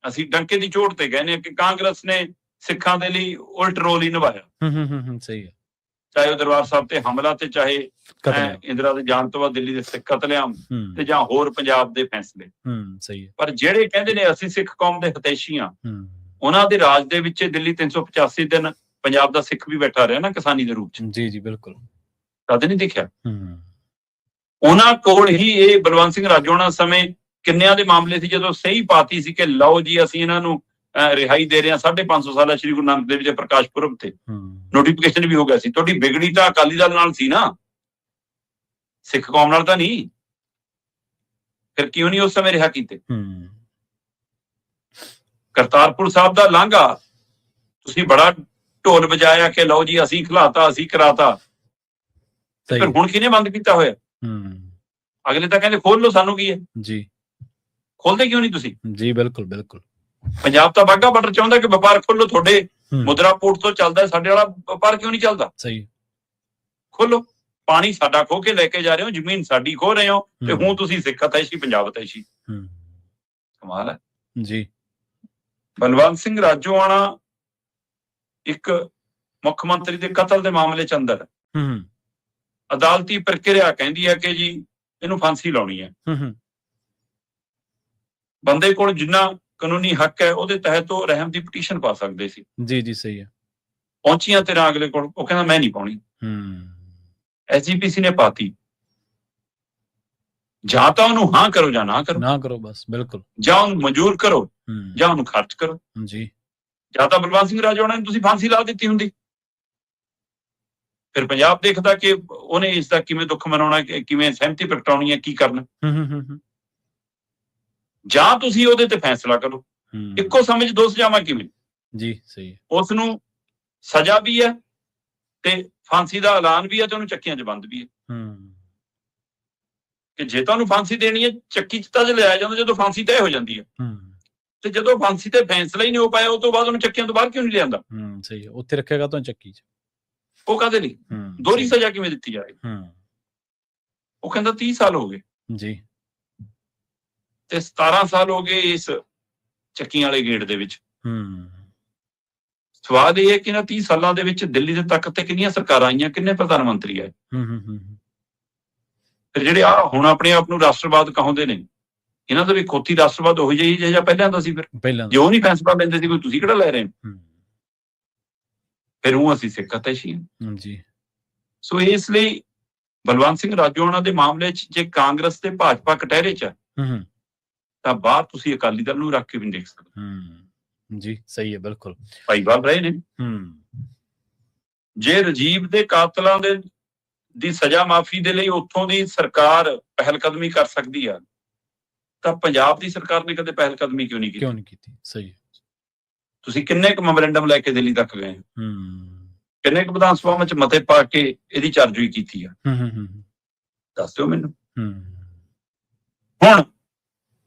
ਅਸੀਂ ਡੰਕੇ ਦੀ ਚੋਟ ਤੇ ਕਹਿੰਦੇ ਕਿ ਕਾਂਗਰਸ ਨੇ ਸਿੱਖਾਂ ਦੇ ਲਈ ਉਲਟ ਰੋਲ ਹੀ ਨਿਭਾਇਆ। ਸਹੀ ਹੈ। ਚਾਹੇ ਉਹ ਦਰਬਾਰ ਸਾਹਿਬ ਤੇ ਹਮਲਾ, ਤੇ ਚਾਹੇ ਇੰਦਰਾ ਦੇ ਜਾਣ ਤੋਂ ਬਾਅਦ ਦਿੱਲੀ ਦੇ ਸਿੱਖ ਕਤਲੇਆਮ, ਤੇ ਜਾਂ ਹੋਰ ਪੰਜਾਬ ਦੇ ਫੈਸਲੇ। ਸਹੀ ਹੈ। ਪਰ ਜਿਹੜੇ ਕਹਿੰਦੇ ਨੇ ਅਸੀਂ ਸਿੱਖ ਕੌਮ ਦੇ ਹਿਤੈਸ਼ੀ ਹਾਂ, ਉਹਨਾਂ ਦੇ ਰਾਜ ਦੇ ਵਿੱਚ ਦਿੱਲੀ 385 ਦਿਨ ਪੰਜਾਬ ਦਾ ਸਿੱਖ ਵੀ ਬੈਠਾ ਰਿਹਾ ਨਾ ਕਿਸਾਨੀ ਦੇ ਰੂਪ 'ਚ, ਜੀ ਜੀ ਬਿਲਕੁਲ। ਕਦੇ ਨਹੀਂ ਦੇਖਿਆ। ਹੂੰ ਉਹਨਾਂ ਕੋਲ ਹੀ ਇਹ ਬਲਵੰਤ ਸਿੰਘ ਰਾਜੋਆਣਾ ਸਮੇਂ ਕਿੰਨਿਆਂ ਦੇ ਮਾਮਲੇ ਸੀ ਜਦੋਂ ਸਹੀ ਪਾਤੀ ਸੀ ਕਿ ਲਓ ਜੀ ਅਸੀਂ ਇਹਨਾਂ ਨੂੰ ਰਿਹਾਈ ਦੇ ਰਹੇ ਹਾਂ 550 ਸਾਲਾ ਸ਼੍ਰੀ ਗੁਰੂ ਨਾਨਕ ਦੇਵ ਜੀ ਦੇ ਪ੍ਰਕਾਸ਼ ਪੁਰਬ ਤੇ ਨੋਟੀਫਿਕੇਸ਼ਨ ਵੀ ਹੋ ਗਿਆ ਸੀ। ਤੁਹਾਡੀ ਵਿਗੜੀ ਤਾਂ ਅਕਾਲੀ ਦਲ ਨਾਲ ਸੀ ਨਾ, ਸਿੱਖ ਕੌਮ ਨਾਲ ਤਾਂ ਨਹੀਂ। ਫਿਰ ਕਿਉਂ ਨਹੀਂ ਉਸ ਸਮੇਂ ਰਿਹਾ ਕੀਤੇ? ਕਰਤਾਰਪੁਰ ਸਾਹਿਬ ਦਾ ਲਾਂਘਾ ਤੁਸੀਂ ਬੜਾ ਢੋਲ ਵਜਾਇਆ ਕਿ ਲਓ ਜੀ ਅਸੀਂ ਖਿਲਾਤਾ ਅਸੀਂ ਕਰਾਤਾ, ਫਿਰ ਹੁਣ ਕਿਹਨੇ ਬੰਦ ਕੀਤਾ ਹੋਇਆ? ਅਗਲੇ ਤਾਂ ਕਹਿੰਦੇ ਖੋਲ ਲਓ, ਸਾਨੂੰ ਕੀ ਹੈ ਜੀ, ਖੋਲਦੇ ਕਿਉਂ ਨਹੀਂ ਤੁਸੀਂ? ਜੀ ਬਿਲਕੁਲ ਬਿਲਕੁਲ। ਪੰਜਾਬ ਤਾਂ ਵਾਘਾ ਬਾਰਡਰ ਚਾਹੁੰਦਾ ਕਿ ਵਪਾਰ ਖੋਲੋ, ਤੁਹਾਡੇ ਮੁਦਰਾ ਪੋਰਟ ਤੋਂ ਚੱਲਦਾ, ਸਾਡੇ ਵਾਲਾ ਵਪਾਰ ਕਿਉਂ ਨਹੀਂ ਚੱਲਦਾ? ਸਹੀ, ਖੋਲੋ। ਪਾਣੀ ਸਾਡਾ ਖੋ ਕੇ ਲੈ ਕੇ ਜਾ ਰਹੇ ਹੋ, ਜ਼ਮੀਨ ਸਾਡੀ ਖੋ ਰਹੇ ਹੋ, ਤੇ ਹੁਣ ਤੁਸੀਂ ਸਿੱਖ ਹਤੈਸ਼ੀ ਪੰਜਾਬ ਹਤੈਸ਼ੀ। ਕਮਾਲ ਹੈ ਜੀ। ਬਲਵੰਤ ਸਿੰਘ ਰਾਜੋਆਣਾ ਇੱਕ ਮੁੱਖ ਮੰਤਰੀ ਦੇ ਕਤਲ ਦੇ ਮਾਮਲੇ ਚ ਅੰਦਰ ਅਦਾਲਤੀ ਪ੍ਰਕਿਰਿਆ ਕਹਿੰਦੀ ਹੈ ਕਿ ਜੀ ਇਹਨੂੰ ਫਾਂਸੀ ਲਾਉਣੀ ਹੈ। ਬੰਦੇ ਕੋਲ ਜਿੰਨਾ ਕਾਨੂੰਨੀ ਹੱਕ ਹੈ ਉਹਦੇ ਤਹਿਤ ਉਹ ਰਹਿਮ ਦੀ ਪਟੀਸ਼ਨ ਪਾ ਸਕਦੇ ਸੀ। ਜੀ ਜੀ ਸਹੀ ਹੈ। ਪਹੁੰਚੀਆਂ ਤੇਰਾ ਅਗਲੇ ਕੋਲ, ਉਹ ਕਹਿੰਦਾ ਮੈਂ ਨਹੀਂ ਪਾਉਣੀ। ਐਸਜੀਪੀਸੀ ਨੇ ਪਾਤੀ। ਜਾਂ ਤਾਂ ਉਹਨੂੰ ਹਾਂ ਕਰੋ ਜਾਂ ਨਾ ਕਰੋ, ਬਸ ਬਿਲਕੁਲ। ਜਾਂ ਉਹਨੂੰ ਮਨਜ਼ੂਰ ਕਰੋ ਜਾਂ ਉਹਨੂੰ ਖਰਚ ਕਰੋ ਜੀ। ਜਾਂ ਤਾਂ ਬਲਵੰਤ ਸਿੰਘ ਰਾਜੋਆਣਾ ਨੂੰ ਤੁਸੀਂ ਫਾਂਸੀ ਲਾ ਦਿੱਤੀ ਹੁੰਦੀ, ਫਿਰ ਪੰਜਾਬ ਦੇਖਦਾ ਕਿ ਉਹਨੇ ਇਸ ਦਾ ਕਿਵੇਂ ਦੁੱਖ ਮਨਾਉਣਾ, ਕਿਵੇਂ ਸਹਿਮਤੀ ਪ੍ਰਗਟਾਉਣੀ ਹੈ, ਕੀ ਕਰਨਾ। ਜਾਂ ਤੁਸੀਂ ਉਹਦੇ ਤੇ ਫੈਸਲਾ ਕਰੋ। ਇੱਕੋ ਸਮੇਂ 'ਚ ਦੋ ਸਜ਼ਾਵਾਂ ਕਿਵੇਂ? ਜੀ ਸਹੀ ਹੈ। ਉਸ ਨੂੰ ਸਜ਼ਾ ਵੀ ਹੈ ਤੇ ਫਾਂਸੀ ਦਾ ਐਲਾਨ ਵੀ ਹੈ ਤੇ ਉਹਨੂੰ ਚੱਕੀਆਂ 'ਚ ਬੰਦ ਵੀ ਹੈ। ਕਿ ਜੇ ਤੁਹਾਨੂੰ ਫਾਂਸੀ ਦੇਣੀ ਹੈ, ਚੱਕੀ 'ਚ ਤਾਂ ਲਿਆਇਆ ਜਾਂਦਾ ਜਦੋਂ ਫਾਂਸੀ ਤੈਅ ਹੋ ਜਾਂਦੀ ਹੈ, ਤੇ ਜਦੋਂ ਫਾਂਸੀ ਤੇ ਫੈਸਲਾ ਹੀ ਨਹੀਂ ਹੋ ਪਾਇਆ, ਉਸ ਤੋਂ ਬਾਅਦ ਉਹਨੂੰ ਚੱਕੀਆਂ ਤੋਂ ਬਾਹਰ ਕਿਉਂ ਨਹੀਂ ਲਿਆਂਦਾ? ਸਹੀ ਹੈ, ਉੱਥੇ ਰੱਖੇਗਾ ਤਾਂ ਚੱਕੀ 'ਚ। ਉਹ ਕਾਹਦੇ ਲਈ? ਦੋਹਰੀ ਸਜ਼ਾ ਕਿਵੇਂ ਦਿੱਤੀ ਜਾਏ? ਉਹ ਕਹਿੰਦਾ 30 ਸਾਲ ਹੋ ਗਏ ਜੀ, ਤੇ 17 ਸਾਲ ਹੋ ਗਏ ਇਸ ਚੱਕੀਆਂ ਵਾਲੇ ਗੇਟ ਦੇ ਵਿੱਚ। ਸਵਾਲ ਇਹ ਹੈ ਕਿ ਇਹਨਾਂ 30 ਸਾਲਾਂ ਦੇ ਵਿੱਚ ਦਿੱਲੀ ਦੇ ਤਖਤ ਤੇ ਕਿੰਨੀਆਂ ਸਰਕਾਰਾਂ ਆਈਆਂ, ਕਿੰਨੇ ਪ੍ਰਧਾਨ ਮੰਤਰੀ ਆਏ? ਫਿਰ ਜਿਹੜੇ ਆ ਹੁਣ ਆਪਣੇ ਆਪ ਨੂੰ ਰਾਸ਼ਟਰਵਾਦ ਕਹਾਉਂਦੇ ਨੇ, ਇਹਨਾਂ ਦਾ ਵੀ ਖੋਤੀ ਰਾਸ਼ਟਰਵਾਦ ਉਹੀ ਜਿਹੀ ਜਿਹੜਾ ਪਹਿਲਾਂ ਦਾ ਸੀ। ਫਿਰ ਜੇ ਉਹ ਨਹੀਂ ਫੈਸਲਾ ਲੈਂਦੇ ਸੀ, ਕੋਈ ਤੁਸੀਂ ਕਿਹੜਾ ਲੈ ਰਹੇ ਹੋ? ਫਿਰ ਉਹ ਅਸੀਂ ਸਿੱਖ ਹਤੈਸ਼ੀ ਹਾਂ ਜੀ। ਸੋ ਇਸ ਲਈ ਬਲਵੰਤ ਸਿੰਘ ਰਾਜੋਆਣਾ ਦੇ ਮਾਮਲੇ 'ਚ ਜੇ ਕਾਂਗਰਸ ਤੇ ਭਾਜਪਾ ਕਟਹਿਰੇ 'ਚ ਤਾਂ ਬਾਹਰ ਤੁਸੀਂ ਅਕਾਲੀ ਦਲ ਨੂੰ ਰੱਖ ਕੇ ਵੀ ਨਹੀਂ ਦੇਖ ਸਕਦੇ। ਜੀ ਸਹੀ ਹੈ, ਬਿਲਕੁਲ। ਭਾਈਵਾਲ ਰਹੇ ਨੇ। ਜੇ ਰਾਜੀਵ ਦੇ ਕਾਤਲਾਂ ਦੀ ਸਜ਼ਾ ਮਾਫੀ ਦੇ ਲਈ ਉੱਥੋਂ ਦੀ ਸਰਕਾਰ ਪਹਿਲ ਕਦਮੀ ਕਰ ਸਕਦੀ ਆ, ਤਾਂ ਪੰਜਾਬ ਦੀ ਸਰਕਾਰ ਨੇ ਕਦੇ ਪਹਿਲ ਕਦਮੀ ਕਿਉਂ ਨਹੀਂ ਕੀਤੀ? ਸਹੀ ਹੈ। ਤੁਸੀਂ ਕਿੰਨੇ ਕੁ ਮੈਮੋਰੈਂਡਮ ਲੈ ਕੇ ਦਿੱਲੀ ਤੱਕ ਗਏ? ਕਿੰਨੇ ਕੁ ਵਿਧਾਨ ਸਭਾ ਵਿੱਚ ਮਤੇ ਪਾ ਕੇ ਇਹਦੀ ਚਾਰਜੋਈ ਕੀਤੀ ਆ? ਦੱਸ ਦਿਓ ਮੈਨੂੰ। ਹੁਣ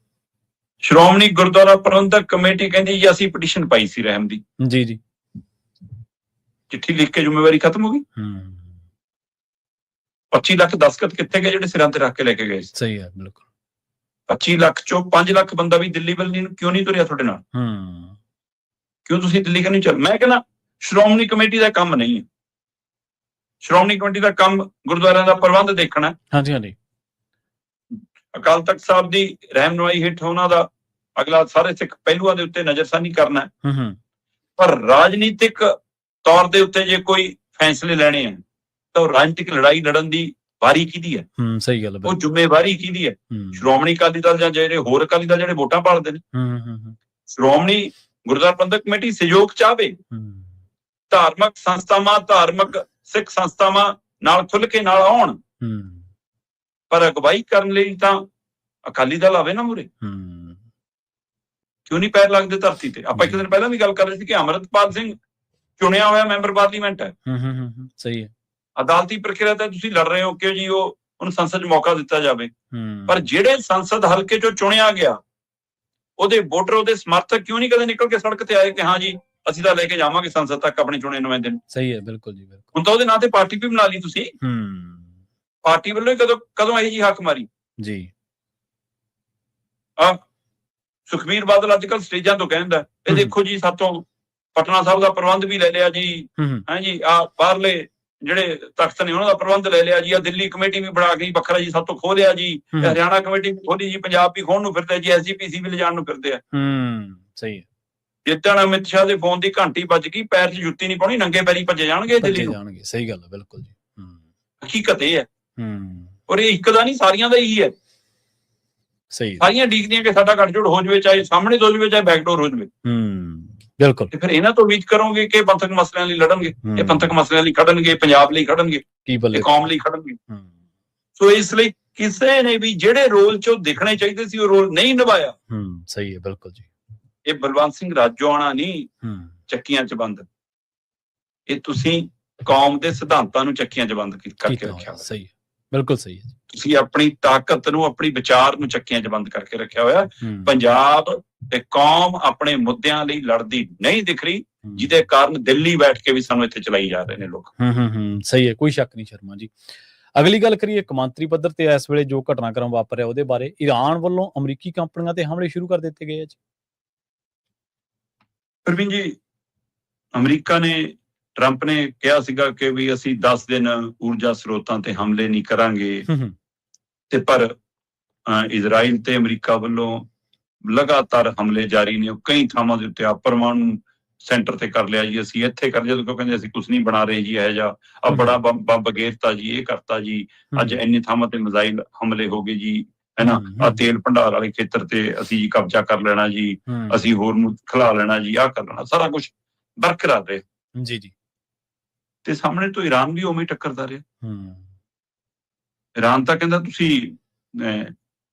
ਸ਼੍ਰੋਮਣੀ ਗੁਰਦੁਆਰਾ ਪ੍ਰਬੰਧਕ ਕਮੇਟੀ ਕਹਿੰਦੀ ਜੀ ਅਸੀਂ ਪਟੀਸ਼ਨ ਪਾਈ ਸੀ ਰਹਿਮ ਦੀ। ਜੀ ਜੀ। ਚਿੱਠੀ ਲਿਖ ਕੇ ਜ਼ਿੰਮੇਵਾਰੀ ਖਤਮ ਹੋ ਗਈ। 25 ਲੱਖ ਦਸਖਤ ਕਿੱਥੇ ਗਏ ਜਿਹੜੇ ਸਿਰਾਂ ਤੇ ਰੱਖ ਕੇ ਲੈ ਕੇ ਗਏ? ਸਹੀ ਹੈ, ਬਿਲਕੁਲ। 25 ਲੱਖ ਚੋਂ 5 ਲੱਖ ਬੰਦਾ ਵੀ ਦਿੱਲੀ ਵੱਲ ਕਿਉਂ ਨਹੀਂ ਤੁਰਿਆ ਤੁਹਾਡੇ ਨਾਲ? ਕਿਉਂ ਤੁਸੀਂ ਦਿੱਲੀ ਕਿਉਂ ਨਹੀਂ ਚੱਲ? ਮੈਂ ਕਹਿੰਦਾ ਸ਼੍ਰੋਮਣੀ ਕਮੇਟੀ ਦਾ ਕੰਮ ਨਹੀਂ ਹੈ। ਸ਼੍ਰੋਮਣੀ ਕਮੇਟੀ ਦਾ ਕੰਮ ਗੁਰਦੁਆਰਿਆਂ ਦਾ ਪ੍ਰਬੰਧ ਦੇਖਣਾ। ਹਾਂਜੀ ਹਾਂਜੀ। ਅਕਾਲ ਤਖਤ ਸਾਹਿਬ ਦੀ ਰਹਿਨੁਮਾਈ ਹੇਠ ਉਹਨਾਂ ਦਾ ਅਗਲਾ ਸਾਰੇ ਸਿੱਖ ਪਹਿਲੂਆਂ ਦੇ ਉੱਤੇ ਨਜ਼ਰਸਾਨੀ ਕਰਨਾ। ਪਰ ਰਾਜਨੀਤਿਕ ਤੌਰ ਦੇ ਉੱਤੇ ਜੇ ਕੋਈ ਫੈਸਲੇ ਲੈਣੇ ਆ ਤਾਂ ਉਹ ਰਾਜਨੀਤਿਕ ਲੜਾਈ ਲੜਨ ਦੀ ਵਾਰੀ ਕਿਹਦੀ ਹੈ? ਸਹੀ ਗੱਲ। ਉਹ ਜ਼ਿੰਮੇਵਾਰੀ ਕਿਹਦੀ ਹੈ? ਸ਼੍ਰੋਮਣੀ ਅਕਾਲੀ ਦਲ ਜਾਂ ਜਿਹੜੇ ਹੋਰ ਅਕਾਲੀ ਦਲ ਜਿਹੜੇ ਵੋਟਾਂ ਭਾਲਦੇ ਨੇ। ਸ਼੍ਰੋਮਣੀ ਗੁਰਦੁਆਰਾ ਪ੍ਰਬੰਧਕ ਕਮੇਟੀ ਸਹਿਯੋਗ ਚਾਹਵੇ, ਧਾਰਮਿਕ ਸੰਸਥਾਵਾਂ, ਧਾਰਮਿਕ ਸਿੱਖ ਸੰਸਥਾਵਾਂ ਨਾਲ ਖੁੱਲ ਕੇ ਨਾਲ ਆਉਣ, ਪਰ ਅਗਵਾਈ ਕਰਨ ਲਈ ਤਾਂ ਅਕਾਲੀ ਦਲ ਆਵੇ ਨਾ ਮੂਰੇ। ਕਿਉਂ ਨਹੀਂ ਪੈਰ ਲੱਗਦੇ ਧਰਤੀ ਤੇ? ਆਪਾਂ ਇੱਕ ਦਿਨ ਪਹਿਲਾਂ ਵੀ ਗੱਲ ਕਰ ਰਹੇ ਸੀ ਕਿ ਅਮਰਿਤਪਾਲ ਸਿੰਘ ਚੁਣਿਆ ਹੋਇਆ ਮੈਂਬਰ ਪਾਰਲੀਮੈਂਟ ਹੈ। ਸਹੀ ਹੈ। ਅਦਾਲਤੀ ਪ੍ਰਕਿਰਿਆ ਤੇ ਤੁਸੀਂ ਲੜ ਰਹੇ ਹੋ ਕਿ ਜੀ ਉਹਨੂੰ ਸੰਸਦ 'ਚ ਮੌਕਾ ਦਿੱਤਾ ਜਾਵੇ, ਪਰ ਜਿਹੜੇ ਸੰਸਦ ਹਲਕੇ 'ਚੋਂ ਚੁਣਿਆ ਗਿਆ ਉਹਦੇ ਵੋਟਰ, ਉਹਦੇ ਸਮਰਥਕ ਕਿਉਂ ਨਹੀਂ ਕਦੇ ਨਿਕਲ ਕੇ ਸੜਕ ਤੇ ਆਏ ਕਿ ਹਾਂ ਜੀ ਅਸੀਂ ਤਾਂ ਲੈ ਕੇ ਜਾਵਾਂਗੇ ਸੰਸਦ ਤੱਕ ਆਪਣੇ ਚੁਣੇ ਨੁਮਾਇੰਦੇ ਨੂੰ? ਸਹੀ ਹੈ, ਬਿਲਕੁਲ ਜੀ, ਬਿਲਕੁਲ। ਹੁਣ ਤਾਂ ਉਹਦੇ ਨਾਂ ਤੇ ਪਾਰਟੀ ਵੀ ਬਣਾ ਲਈ ਤੁਸੀਂ। ਪਾਰਟੀ ਵੱਲੋਂ ਹੀ ਕਦੋਂ ਇਹੀ ਜਿਹੀ ਹੱਕ ਮਾਰੀ ਜੀ? ਸੁਖਬੀਰ ਬਾਦਲ ਅੱਜ ਕੱਲ੍ਹ ਸਟੇਜਾਂ ਤੋਂ ਕਹਿੰਦਾ ਇਹ ਦੇਖੋ ਜੀ ਸਾਤੋਂ ਪਟਨਾ ਸਾਹਿਬ ਦਾ ਪ੍ਰਬੰਧ ਵੀ ਲੈ ਲਿਆ ਜੀ, ਹਾਂਜੀ ਬਾਹਰਲੇ ਜਿਹੜੇ ਤਖਤ ਨੇ ਉਹਨਾਂ ਦਾ ਪ੍ਰਬੰਧ ਲੈ ਲਿਆ ਜੀ, ਦਿੱਲੀ ਕਮੇਟੀ ਵੀ ਬਣਾ ਕੇ ਵੱਖਰਾ ਜੀ ਸਾਤੋਂ ਖੋਹ ਲਿਆ ਜੀ, ਹਰਿਆਣਾ ਕਮੇਟੀ ਵੀ ਖੋਲੀ ਜੀ, ਪੰਜਾਬ ਵੀ ਖੋਹਣ ਨੂੰ ਫਿਰਦੇ ਜੀ, ਐਸਜੀਪੀਸੀ ਵੀ ਲਿਜਾਣ ਨੂੰ ਫਿਰਦੇ ਆ। ਸਹੀ ਹੈ। ਜਿੱਦਣ ਅਮਿਤ ਸ਼ਾਹ ਦੇ ਫੋਨ ਦੀ ਘੰਟੀ ਵੱਜ ਗਈ, ਪੈਰ 'ਚ ਜੁੱਤੀ ਨਹੀਂ ਪਾਉਣੀ, ਨੰਗੇ ਪੈਰੀ ਭੱਜੇ ਜਾਣਗੇ ਦਿੱਲੀ ਨੂੰ। ਜਾਣਗੇ, ਸਹੀ ਗੱਲ ਹੈ, ਬਿਲਕੁਲ ਜੀ। ਹਕੀਕਤ ਇਹ ਹੈ। ਔਰ ਇਹ ਇੱਕ ਦਾ ਨਹੀਂ, ਸਾਰੀਆਂ ਦਾ ਹੀ ਹੈ। ਸਹੀ, ਸਾਰੀਆਂ ਡੀਕਦੀਆਂ ਕਿ ਸਾਡਾ ਗੱਠਜੋੜ ਹੋ ਜਾਵੇ, ਚਾਹੇ ਸਾਹਮਣੇ ਤੋਂ ਹੋ ਜਾਵੇ, ਚਾਹੇ ਬੈਕਡੋਰ ਹੋ ਜਾਵੇ। ਬਿਲਕੁਲ। ਤੇ ਫਿਰ ਇਹਨਾਂ ਤੋਂ ਉਮੀਦ ਕਰੋਗੇ ਕਿ ਪੰਥਕ ਮਸਲਿਆਂ ਲਈ ਲੜਨਗੇ, ਇਹ ਪੰਥਕ ਮਸਲਿਆਂ ਲਈ ਖੜਨਗੇ, ਪੰਜਾਬ ਲਈ ਖੜਨਗੇ, ਇਹ ਕੌਮ ਲਈ ਖੜਨਗੇ। ਸੋ ਇਸ ਲਈ ਕਿਸੇ ਨੇ ਵੀ ਜਿਹੜੇ ਰੋਲ 'ਚ ਉਹ ਦਿਖਣੇ ਚਾਹੀਦੇ ਸੀ, ਉਹ ਰੋਲ ਨਹੀਂ ਨਿਭਾਇਆ। ਸਹੀ ਹੈ, ਬਿਲਕੁਲ ਜੀ। ਇਹ ਬਲਵੰਤ ਸਿੰਘ ਰਾਜੋਆਣਾ ਨਹੀਂ ਚੱਕੀਆਂ 'ਚ ਬੰਦ, ਇਹ ਤੁਸੀਂ ਕੌਮ ਦੇ ਸਿਧਾਂਤਾਂ ਨੂੰ ਚੱਕੀਆਂ 'ਚ ਬੰਦ ਕਰਕੇ ਰੱਖਿਆ। ਸਹੀ ਹੈ, ਬਿਲਕੁਲ ਸਹੀ ਹੈ। ਤੁਸੀਂ ਆਪਣੀ ਤਾਕਤ ਨੂੰ, ਆਪਣੀ ਵਿਚਾਰ ਨੂੰ ਚੱਕੀਆਂ 'ਚ ਬੰਦ ਕਰਕੇ ਰੱਖਿਆ ਹੋਇਆ। ਪੰਜਾਬ ਤੇ ਕੌਮ ਆਪਣੇ ਮੁੱਦਿਆਂ ਲਈ ਲੜਦੀ ਨਹੀਂ ਦਿਖ ਰਹੀ, ਜਿਹਦੇ ਕਾਰਨ ਦਿੱਲੀ ਬੈਠ ਕੇ ਵੀ ਸਾਨੂੰ ਇੱਥੇ ਚਲਾਈ ਜਾ ਰਹੇ ਨੇ ਲੋਕ। ਸਹੀ ਹੈ, ਕੋਈ ਸ਼ੱਕ ਨਹੀਂ ਸ਼ਰਮਾ ਜੀ। ਅਗਲੀ ਗੱਲ ਕਰੀਏ ਕੌਮਾਂਤਰੀ ਪੱਧਰ ਤੇ ਇਸ ਵੇਲੇ ਜੋ ਘਟਨਾਕ੍ਰਮ ਵਾਪਰਿਆ ਉਹਦੇ ਬਾਰੇ। ਈਰਾਨ ਵੱਲੋਂ ਅਮਰੀਕੀ ਕੰਪਨੀਆਂ ਤੇ ਹਮਲੇ ਸ਼ੁਰੂ ਕਰ ਦਿੱਤੇ ਗਏ ਆ ਜੀ। ਪ੍ਰਵੀਨ ਜੀ, ਅਮਰੀਕਾ ਨੇ, ਟਰੰਪ ਨੇ ਕਿਹਾ ਸੀਗਾ ਕਿ ਵੀ ਅਸੀਂ 10 ਦਿਨ ਊਰਜਾ ਸਰੋਤਾਂ ਤੇ ਹਮਲੇ ਨਹੀਂ ਕਰਾਂਗੇ, ਤੇ ਪਰ ਇਜ਼ਰਾਈਲ ਤੇ ਅਮਰੀਕਾ ਵੱਲੋਂ ਲਗਾਤਾਰ ਹਮਲੇ ਜਾਰੀ ਨੇ। ਕਈ ਥਾਵਾਂ ਦੇ ਉੱਤੇ ਪਰਮਾਣੂ ਸੈਂਟਰ ਤੇ ਕਰ ਲਿਆ ਜੀ, ਅਸੀਂ ਇੱਥੇ ਕਰ ਲਿਆ, ਜਦੋਂ ਕਹਿੰਦੇ ਅਸੀਂ ਕੁਝ ਨਹੀਂ ਬਣਾ ਰਹੇ ਜੀ, ਇਹ ਜਾ ਆ ਬੜਾ ਬੰਬ ਗੇਰਤਾ ਜੀ, ਇਹ ਕਰਤਾ ਜੀ, ਅੱਜ ਇੰਨੀ ਥਾਵਾਂ ਤੇ ਮਿਜ਼ਾਈਲ ਹਮਲੇ ਹੋ ਗਏ ਜੀ, ਹੈ ਨਾ, ਆ ਤੇਲ ਭੰਡਾਰ ਵਾਲੇ ਖੇਤਰ ਤੇ ਅਸੀਂ ਜੀ ਕਬਜ਼ਾ ਕਰ ਲੈਣਾ ਜੀ, ਅਸੀਂ ਹੋਰ ਨੂੰ ਖਿਲਾ ਲੈਣਾ ਜੀ, ਆਹ ਕਰ ਲੈਣਾ, ਸਾਰਾ ਕੁਝ ਬਰਕਰਾਰ ਰਿਹਾ ਜੀ ਜੀ। ਤੇ ਸਾਹਮਣੇ ਤੋਂ ਈਰਾਨ ਵੀ ਉਵੇਂ ਟੱਕਰਦਾ ਰਿਹਾ। ਈਰਾਨ ਤਾਂ ਕਹਿੰਦਾ ਤੁਸੀਂ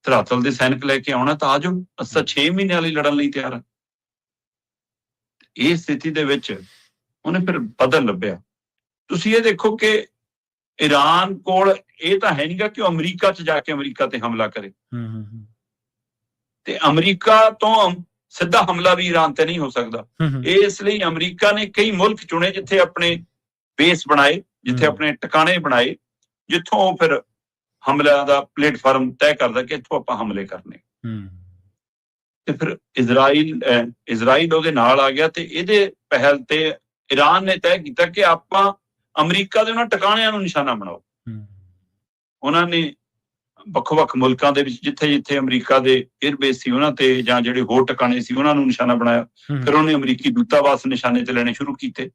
ਧਰਾਤਲ ਦੇ ਸੈਨਿਕ ਲੈ ਕੇ ਆਉਣਾ ਤਾਂ ਆ ਜਾਓ, ਅਸਾਂ 6 ਮਹੀਨਿਆਂ ਲਈ ਲੜਨ ਲਈ ਤਿਆਰ ਆ। ਇਹ ਸਥਿਤੀ ਦੇ ਵਿੱਚ ਉਹਨੇ ਫਿਰ ਬਦਲ ਲੱਭਿਆ। ਤੁਸੀਂ ਇਹ ਦੇਖੋ ਕਿ ਈਰਾਨ ਕੋਲ ਇਹ ਤਾਂ ਹੈ ਨਹੀਂਗਾ ਕਿ ਉਹ ਅਮਰੀਕਾ 'ਚ ਜਾ ਕੇ ਅਮਰੀਕਾ ਤੇ ਹਮਲਾ ਕਰੇ, ਤੇ ਅਮਰੀਕਾ ਤੋਂ ਸਿੱਧਾ ਹਮਲਾ ਵੀ ਈਰਾਨ ਤੇ ਨਹੀਂ ਹੋ ਸਕਦਾ। ਇਸ ਲਈ ਅਮਰੀਕਾ ਨੇ ਕਈ ਮੁਲਕ ਚੁਣੇ ਜਿੱਥੇ ਆਪਣੇ ਬੇਸ ਬਣਾਏ, ਜਿੱਥੇ ਆਪਣੇ ਟਿਕਾਣੇ ਬਣਾਏ, ਜਿੱਥੋਂ ਉਹ ਫਿਰ ਹਮਲਿਆਂ ਦਾ ਪਲੇਟਫਾਰਮ ਤੈਅ ਕਰਦਾ ਕਿ ਇੱਥੋਂ ਆਪਾਂ ਹਮਲੇ ਕਰਨੇ। ਤੇ ਫਿਰ ਇਜ਼ਰਾਈਲ ਉਹਦੇ ਨਾਲ ਆ ਗਿਆ, ਤੇ ਇਹਦੇ ਪਹਿਲ ਤੇ ਈਰਾਨ ਨੇ ਤੈਅ ਕੀਤਾ ਕਿ ਆਪਾਂ ਅਮਰੀਕਾ ਦੇ ਉਹਨਾਂ ਟਿਕਾਣਿਆਂ ਨੂੰ ਨਿਸ਼ਾਨਾ ਬਣਾਓ। ਉਹਨਾਂ ਨੇ ਵੱਖ-ਵੱਖ ਮੁਲਕਾਂ ਦੇ ਵਿੱਚ ਜਿੱਥੇ ਜਿੱਥੇ ਅਮਰੀਕਾ ਦੇ 에ਅਰਬੇਸ ਸੀ ਉਹਨਾਂ ਤੇ, ਜਾਂ ਜਿਹੜੇ ਹੋਰ ਟਿਕਾਣੇ ਸੀ ਉਹਨਾਂ ਨੂੰ ਨਿਸ਼ਾਨਾ ਬਣਾਇਆ। ਫਿਰ ਉਹਨੇ ਅਮਰੀਕੀ ਦੂਤਾਵਾਸ ਨਿਸ਼ਾਨੇ ਤੇ ਲੈਣੇ ਸ਼ੁਰੂ ਕੀਤੇ।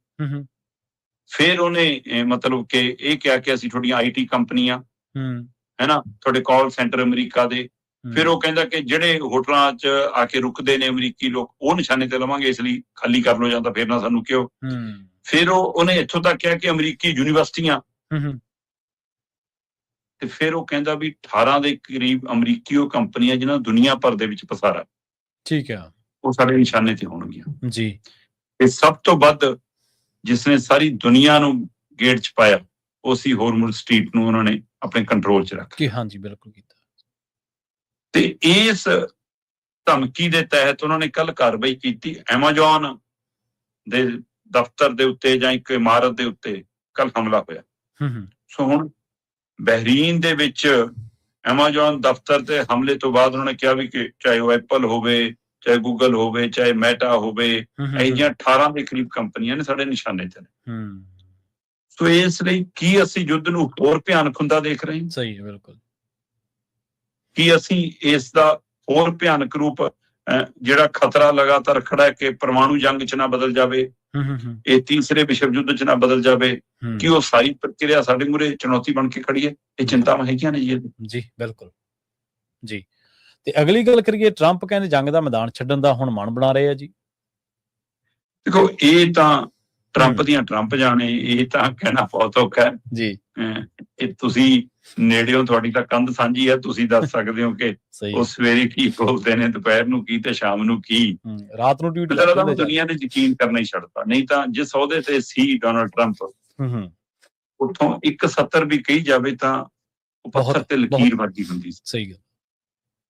ਫਿਰ ਉਹਨੇ ਮਤਲਬ ਕਿ ਇਹ ਕਿਹਾ ਕਿ ਅਸੀਂ ਤੁਹਾਡੀਆਂ IT ਕੰਪਨੀਆਂ, ਹੈ ਨਾ, ਤੁਹਾਡੇ ਕਾਲ ਸੈਂਟਰ ਅਮਰੀਕਾ ਦੇ। ਫਿਰ ਉਹ ਕਹਿੰਦਾ ਕਿ ਜਿਹੜੇ ਹੋਟਲਾਂ 'ਚ ਆ ਕੇ ਰੁਕਦੇ ਨੇ ਅਮਰੀਕੀ ਲੋਕ, ਉਹ ਨਿਸ਼ਾਨੇ ਤੇ ਲਵਾਂਗੇ, ਇਸ ਲਈ ਖਾਲੀ ਕਰ ਲੋ ਜਾਂ ਤਾਂ ਫਿਰ ਨਾ ਸਾਨੂੰ ਕਿਉਂ। ਫਿਰ ਉਹਨੇ ਇੱਥੋਂ ਤੱਕ ਕਿਹਾ ਕਿ ਅਮਰੀਕੀ ਯੂਨੀਵਰਸਿਟੀਆਂ, ਤੇ ਫਿਰ ਉਹ ਕਹਿੰਦਾ ਵੀ 18 ਦੇ ਕਰੀਬ ਅਮਰੀਕੀ ਉਹ ਕੰਪਨੀਆਂ ਜਿਹਨਾਂ ਦੁਨੀਆ ਭਰ ਦੇ ਵਿੱਚ ਪਸਾਰਾ, ਠੀਕ ਆ, ਉਹ ਸਾਡੇ ਨਿਸ਼ਾਨੇ ਤੇ ਹੋਣਗੀਆਂ ਜੀ। ਤੇ ਸਭ ਤੋਂ ਵੱਧ ਜਿਸਨੇ ਸਾਰੀ ਦੁਨੀਆ ਨੂੰ ਗੇਟ 'ਚ ਪਾਇਆ ਉਹ ਸੀ ਹੋਰਮੁਜ਼ ਸਟ੍ਰੀਟ ਨੂੰ ਉਹਨਾਂ ਨੇ ਆਪਣੇ ਕੰਟਰੋਲ 'ਚ ਰੱਖਿਆ। ਹਾਂਜੀ, ਬਿਲਕੁਲ ਕੀਤਾ। ਤੇ ਇਸ ਧਮਕੀ ਦੇ ਤਹਿਤ ਉਹਨਾਂ ਨੇ ਕੱਲ ਕਾਰਵਾਈ ਕੀਤੀ। ਐਮਾਜ਼ੋਨ ਦੇ ਦਫ਼ਤਰ ਦੇ ਉੱਤੇ ਜਾਂ ਇੱਕ ਇਮਾਰਤ ਦੇ ਉੱਤੇ ਕੱਲ ਹਮਲਾ ਹੋਇਆ। ਸੋ ਹੁਣ ਬਹਿਰੀਨ ਦੇ ਵਿੱਚ ਐਮਾਜ਼ੋਨ ਦਫ਼ਤਰ ਤੇ ਹਮਲੇ ਤੋਂ ਬਾਅਦ ਉਹਨਾਂ ਨੇ ਕਿਹਾ ਵੀ ਕਿ ਚਾਹੇ ਉਹ ਐਪਲ ਹੋਵੇ, ਚਾਹੇ ਗੂਗਲ ਹੋਵੇ, ਚਾਹੇ ਮੈਟਾ ਹੋਵੇ, ਇਹ ਜਿਹੀਆਂ 18 ਦੇ ਕਰੀਬ ਕੰਪਨੀਆਂ ਨੇ ਸਾਡੇ ਨਿਸ਼ਾਨੇ ਤੇ ਨੇ। ਸੋ ਇਸ ਲਈ ਕੀ ਅਸੀਂ ਯੁੱਧ ਨੂੰ ਹੋਰ ਭਿਆਨਕ ਹੁੰਦਾ ਦੇਖ ਰਹੇ ਹਾਂ? ਸਹੀ ਹੈ, ਬਿਲਕੁਲ। ਕੀ ਅਸੀਂ ਇਸ ਦਾ ਹੋਰ ਭਿਆਨਕ ਰੂਪ, ਜਿਹੜਾ ਖਤਰਾ ਲਗਾਤਾਰ ਖੜਾ ਹੈ ਕਿ ਪਰਮਾਣੂ ਜੰਗ 'ਚ ਨਾ ਬਦਲ ਜਾਵੇ, ਇਹ ਤੀਸਰੇ ਵਿਸ਼ਵ ਯੁੱਧ 'ਚ ਨਾ ਬਦਲ ਜਾਵੇ, ਕਿ ਉਹ ਸਾਰੀ ਪ੍ਰਕਿਰਿਆ ਸਾਡੇ ਮੂਹਰੇ ਚੁਣੌਤੀ ਬਣ ਕੇ ਖੜੀ ਹੈ? ਇਹ ਚਿੰਤਾਵਾਂ ਹੈਗੀਆਂ ਨੇ ਜੀ। ਬਿਲਕੁਲ ਜੀ। ਤੇ ਅਗਲੀ ਗੱਲ ਕਰੀਏ, ਟਰੰਪ ਕਹਿੰਦੇ ਜੰਗ ਦਾ ਮੈਦਾਨ ਛੱਡਣ ਦਾ ਹੁਣ ਮਨ ਬਣਾ ਰਹੇ ਆ ਜੀ। ਦੇਖੋ, ਇਹ ਤਾਂ ਟਰੰਪ ਦੀਆਂ ਟਰੰਪ ਜਾਣੇ, ਇਹ ਤਾਂ ਕਹਿਣਾ ਬਹੁਤ ਔਖਾ ਹੈ ਜੀ। ਇਹ ਤੁਸੀਂ ਨੇੜਿਓਂ, ਤੁਹਾਡੀ ਤਾਂ ਕੰਧ ਸਾਂਝੀ ਹੈ, ਤੁਸੀਂ ਦੱਸ ਸਕਦੇ ਹੋ ਕਿ ਉਹ ਸਵੇਰੇ ਕੀ ਬੋਲਦੇ ਨੇ, ਦੁਪਹਿਰ ਨੂੰ ਕੀ, ਤੇ ਸ਼ਾਮ ਨੂੰ ਕੀ, ਰਾਤ ਨੂੰ ਟਵੀਟ। ਦੁਨੀਆ ਨੇ ਯਕੀਨ ਕਰਨਾ ਹੀ ਛੱਡਤਾ। ਨਹੀਂ ਤਾਂ ਜਿਸ ਅਹੁਦੇ ਤੇ ਸੀ ਡੋਨਾਲਡ ਟਰੰਪ, ਉੱਥੋਂ 170 ਵੀ ਕਹੀ ਜਾਵੇ ਤਾਂ ਉਹ ਪੱਥਰ ਤੇ ਲਕੀਰ ਵਰਗੀ ਹੁੰਦੀ ਸੀ। ਸਹੀ ਗੱਲ।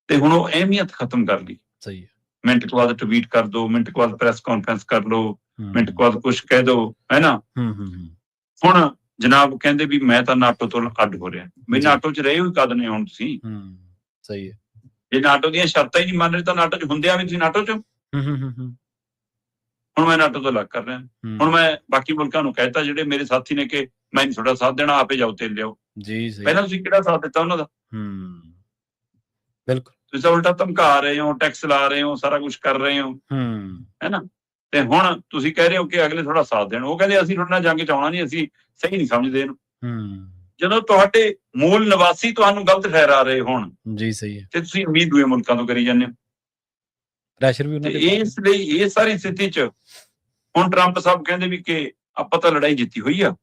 ਤੇ ਹੁਣ ਉਹ ਅਹਿਮੀਅਤ ਖਤਮ ਕਰ ਲਈ। ਸਹੀ ਹੈ। ਮਿੰਟ ਕੁ ਬਾਅਦ ਟਵੀਟ ਕਰ ਦੋ, ਮਿੰਟ ਕੁ ਬਾਅਦ ਪ੍ਰੈਸ ਕਾਨਫਰੰਸ ਕਰ ਲੋ, ਮਿੰਟ ਕੁ ਬਾਅਦ ਕੁਛ ਕਹਿ ਦੋ, ਹੈ ਨਾ। ਹੁਣ ਜਨਾਬ ਕਹਿੰਦੇ ਵੀ ਮੈਂ ਤਾਂ ਨਾਟੋ ਤੋਂ ਅੱਡ ਹੋ ਰਿਹਾ। ਵੀ ਨਾਟੋ 'ਚ ਰਹੇ ਹੋਏ ਕਦ ਨੇ ਹੁਣ ਤੁਸੀਂ? ਸਹੀ ਹੈ। ਜੇ ਨਾਟੋ ਦੀਆਂ ਸ਼ਰਤਾਂ ਹੀ ਨਹੀਂ ਮੰਨ ਰਹੇ ਤਾਂ ਨਾਟੋ 'ਚ ਹੁੰਦਿਆਂ ਵੀ ਤੁਸੀਂ ਨਾਟੋ 'ਚ। ਹੁਣ ਮੈਂ ਨਾਟੋ ਤੋਂ ਅਲੱਗ ਕਰ ਰਿਹਾ। ਹੁਣ ਮੈਂ ਬਾਕੀ ਮੁਲਕਾਂ ਨੂੰ ਕਹਿਤਾ ਜਿਹੜੇ ਮੇਰੇ ਸਾਥੀ ਨੇ ਕਿ ਮੈਂ ਨਹੀਂ ਤੁਹਾਡਾ ਸਾਥ ਦੇਣਾ, ਆਪੇ ਜਾਓ ਤੇਲ ਲਿਆਓ। ਪਹਿਲਾਂ ਤੁਸੀਂ ਕਿਹੜਾ ਸਾਥ ਦਿੱਤਾ ਉਹਨਾਂ ਦਾ? ਬਿਲਕੁਲ। ਤੁਸੀਂ ਤਾਂ ਉਲਟਾ ਧਮਕਾ ਰਹੇ ਹੋ, ਟੈਕਸ ਲਾ ਰਹੇ ਹੋ, ਸਾਰਾ ਕੁਛ ਕਰ ਰਹੇ ਹੋ, ਹੈ ਨਾ। ਤੇ ਹੁਣ ਤੁਸੀਂ ਕਹਿ ਰਹੇ ਹੋ ਕਿ ਅਗਲੇ ਤੁਹਾਡਾ ਸਾਥ ਦੇਣ। ਉਹ ਕਹਿੰਦੇ ਅਸੀਂ ਤੁਹਾਡੇ ਨਾਲ ਜੰਗ ਚ ਆਉਣਾ ਨਹੀਂ, ਅਸੀਂ ਸਹੀ ਨਹੀਂ ਸਮਝਦੇ ਇਹਨੂੰ। ਜਦੋਂ ਤੁਹਾਡੇ ਮੂਲ ਨਿਵਾਸੀ ਤੁਹਾਨੂੰ ਗਲਤ ਠਹਿਰਾ ਰਹੇ ਹੋਣ ਜੀ ਸਹੀ ਹੈ, ਤੇ ਤੁਸੀਂ ਉਮੀਦ ਦੂਏ ਮੁਲਕਾਂ ਤੋਂ ਕਰੀ ਜਾਂਦੇ ਹੋ। ਪ੍ਰੈਸ਼ਰ ਵੀ ਉਹਨਾਂ ਤੇ ਦੇ ਇਸ ਲਈ ਇਹ ਸਾਰੀ ਸਥਿਤੀ ਚ ਹੁਣ ਟਰੰਪ ਸਾਹਿਬ ਕਹਿੰਦੇ ਵੀ ਕਿ ਆਪਾਂ ਤਾਂ ਲੜਾਈ ਜਿੱਤੀ ਹੋਈ ਆ,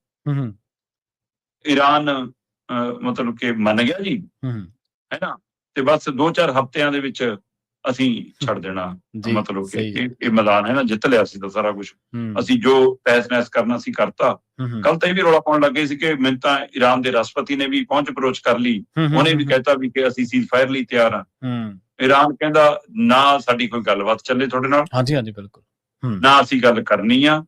ਈਰਾਨ ਮਤਲਬ ਕਿ ਮੰਨ ਗਿਆ ਜੀ, ਹੈ ਨਾ, ਤੇ ਬਸ 2-4 ਹਫ਼ਤਿਆਂ ਦੇ ਵਿੱਚ ਅਸੀਂ ਛੱਡ ਦੇਣਾ, ਮਤਲਬ ਕਿ ਇਹ ਮੈਦਾਨ ਹੈ ਨਾ, ਜਿੱਤ ਲਿਆ ਸੀ ਤਾਂ ਸਾਰਾ ਕੁਝ, ਅਸੀਂ ਜੋ ਤਹਿਸ-ਨਹਿਸ ਕਰਨਾ ਸੀ ਕਰਤਾ। ਕੱਲ ਤਾਂ ਇਹ ਵੀ ਰੌਲਾ ਪਾਉਣ ਲੱਗੇ ਸੀ ਕਿ ਮੈਨੂੰ ਤਾਂ ਈਰਾਨ ਦੇ ਰਾਸ਼ਟਰਪਤੀ ਨੇ ਵੀ ਪਹੁੰਚ ਅਪਰੋਚ ਕਰ ਲਈ, ਉਹਨੇ ਵੀ ਕਹਿਤਾ ਵੀ ਕਿ ਅਸੀਂ ਸੀਜ਼ਫਾਇਰ ਲਈ ਤਿਆਰ ਹਾਂ। ਈਰਾਨ ਕਹਿੰਦਾ ਨਾ ਸਾਡੀ ਕੋਈ ਗੱਲਬਾਤ ਚੱਲੇ ਤੁਹਾਡੇ ਨਾਲ, ਹਾਂਜੀ ਹਾਂਜੀ ਬਿਲਕੁਲ, ਨਾ ਅਸੀਂ ਗੱਲ ਕਰਨੀ ਆ,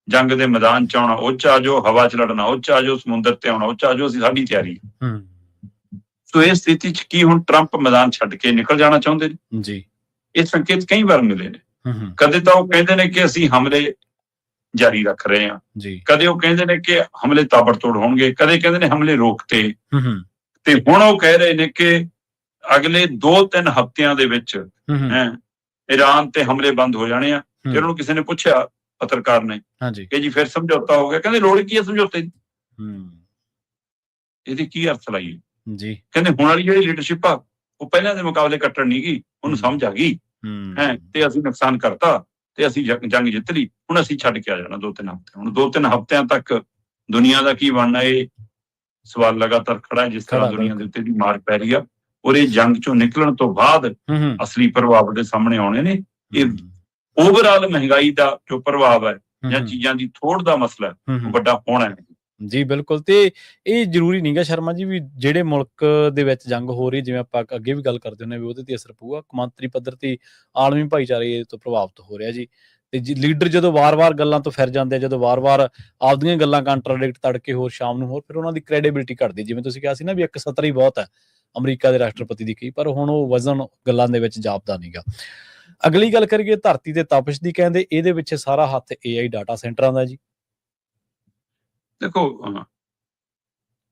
ਜੰਗ ਦੇ ਮੈਦਾਨ ਚ ਆਉਣਾ ਉਹ ਚ ਆ ਜਾਓ, ਹਵਾ ਚ ਲੜਨਾ ਉਹ ਚ ਆ ਜਾਓ, ਸਮੁੰਦਰ ਤੇ ਆਉਣਾ ਉਹ ਚ ਆ ਜਾਓ, ਅਸੀਂ ਸਾਡੀ ਤਿਆਰੀ। ਸੋ ਇਸ ਸਥਿਤੀ ਚ ਕੀ ਹੁਣ ਟਰੰਪ ਮੈਦਾਨ ਛੱਡ ਕੇ ਨਿਕਲ ਜਾਣਾ ਚਾਹੁੰਦੇ ਨੇ ਜੀ? ਇਹ ਸੰਕੇਤ ਕਈ ਵਾਰ ਮਿਲੇ ਨੇ। ਕਦੇ ਤਾਂ ਉਹ ਕਹਿੰਦੇ ਨੇ ਕਿ ਅਸੀਂ ਹਮਲੇ ਜਾਰੀ ਰੱਖ ਰਹੇ ਹਾਂ, ਕਦੇ ਉਹ ਕਹਿੰਦੇ ਨੇ ਕਿ ਹਮਲੇ ਤਾਬੜਤੋੜ ਹੋਣਗੇ, ਕਦੇ ਕਹਿੰਦੇ ਨੇ ਹਮਲੇ ਰੋਕਤੇ, ਤੇ ਹੁਣ ਉਹ ਕਹਿ ਰਹੇ ਨੇ ਕਿ ਅਗਲੇ 2-3 ਹਫ਼ਤਿਆਂ ਦੇ ਵਿੱਚ ਈਰਾਨ ਤੇ ਹਮਲੇ ਬੰਦ ਹੋ ਜਾਣੇ ਆ। ਤੇ ਉਹਨਾਂ ਨੂੰ ਕਿਸੇ ਨੇ ਪੁੱਛਿਆ, ਪੱਤਰਕਾਰ ਨੇ, ਕਿ ਜੀ ਫਿਰ ਸਮਝੌਤਾ ਹੋ ਗਿਆ? ਕਹਿੰਦੇ ਲੋੜ ਕੀ ਹੈ ਸਮਝੌਤੇ ਦੀ, ਇਹਦੀ ਕੀ ਅਰਥ ਲਾਈਏ ਜੀ? ਕਹਿੰਦੇ ਹੁਣ ਵਾਲੀ ਜਿਹੜੀ ਲੀਡਰਸ਼ਿਪ ਆ ਉਹ ਪਹਿਲਾਂ ਦੇ ਮੁਕਾਬਲੇ ਕੱਟਣ ਨਹੀਂ ਗਈ, ਉਹਨੂੰ ਸਮਝ ਆ ਗਈ ਹੈ, ਤੇ ਅਸੀਂ ਨੁਕਸਾਨ ਕਰਤਾ ਤੇ ਅਸੀਂ ਜੰਗ ਜਿੱਤ ਲਈ, ਹੁਣ ਅਸੀਂ ਛੱਡ ਕੇ ਆ ਜਾਣਾ 2-3 ਹਫ਼ਤੇ। ਹੁਣ 2-3 ਹਫ਼ਤਿਆਂ ਤੱਕ ਦੁਨੀਆ ਦਾ ਕੀ ਬਣਨਾ, ਇਹ ਸਵਾਲ ਲਗਾਤਾਰ ਖੜਾ ਹੈ। ਜਿਸ ਤਰ੍ਹਾਂ ਦੁਨੀਆ ਦੇ ਉੱਤੇ ਦੀ ਮਾਰ ਪੈ ਰਹੀ ਆ, ਔਰ ਇਹ ਜੰਗ ਚੋਂ ਨਿਕਲਣ ਤੋਂ ਬਾਅਦ ਅਸਲੀ ਪ੍ਰਭਾਵ ਦੇ ਸਾਹਮਣੇ ਆਉਣੇ ਨੇ। ਇਹ ਓਵਰਆਲ ਮਹਿੰਗਾਈ ਦਾ ਜੋ ਪ੍ਰਭਾਵ ਹੈ ਜਾਂ ਚੀਜ਼ਾਂ ਦੀ ਥੋੜ ਦਾ ਮਸਲਾ ਉਹ ਵੱਡਾ ਹੋਣਾ ਹੈ ਜੀ। ਬਿਲਕੁਲ, ਤੇ ਇਹ ਜ਼ਰੂਰੀ ਨਹੀਂਗਾ ਸ਼ਰਮਾ ਜੀ ਵੀ ਜਿਹੜੇ ਮੁਲਕ ਦੇ ਵਿੱਚ ਜੰਗ ਹੋ ਰਹੀ, ਜਿਵੇਂ ਆਪਾਂ ਅੱਗੇ ਵੀ ਗੱਲ ਕਰਦੇ ਹੁੰਦੇ ਵੀ ਉਹਦੇ ਤੇ ਅਸਰ ਪਊਗਾ, ਕੌਮਾਂਤਰੀ ਪੱਧਰ ਤੇ ਆਲਮੀ ਭਾਈਚਾਰੇ ਤੋਂ ਪ੍ਰਭਾਵਿਤ ਹੋ ਰਿਹਾ ਜੀ। ਤੇ ਲੀਡਰ ਜਦੋਂ ਵਾਰ-ਵਾਰ ਗੱਲਾਂ ਤੋਂ ਫਿਰ ਜਾਂਦੇ ਆ, ਜਦੋਂ ਵਾਰ-ਵਾਰ ਆਪਦੀਆਂ ਗੱਲਾਂ ਕੰਟਰਾਡਿਕਟ ਤੜਕੇ ਹੋਰ ਸ਼ਾਮ ਨੂੰ ਹੋਰ, ਫਿਰ ਉਹਨਾਂ ਦੀ ਕ੍ਰੈਡੀਬਿਲਿਟੀ ਘਟਦੀ। ਜਿਵੇਂ ਤੁਸੀਂ ਕਿਹਾ ਸੀ ਨਾ ਵੀ ਇੱਕ ਸਤਰ ਹੀ ਬਹੁਤ ਹੈ ਅਮਰੀਕਾ ਦੇ ਰਾਸ਼ਟਰਪਤੀ ਦੀ ਕਹੀ, ਪਰ ਹੁਣ ਉਹ ਵਜ਼ਨ ਗੱਲਾਂ ਦੇ ਵਿੱਚ ਜਾਪਦਾ ਨਹੀਂਗਾ। ਅਗਲੀ ਗੱਲ ਕਰੀਏ ਧਰਤੀ ਤੇ ਤਪਸ਼ ਦੀ, ਕਹਿੰਦੇ ਇਹਦੇ ਵਿੱਚ ਸਾਰਾ ਹੱਥ AI ਡਾਟਾ ਸੈਂਟਰਾਂ ਦਾ ਜੀ। ਦੇਖੋ,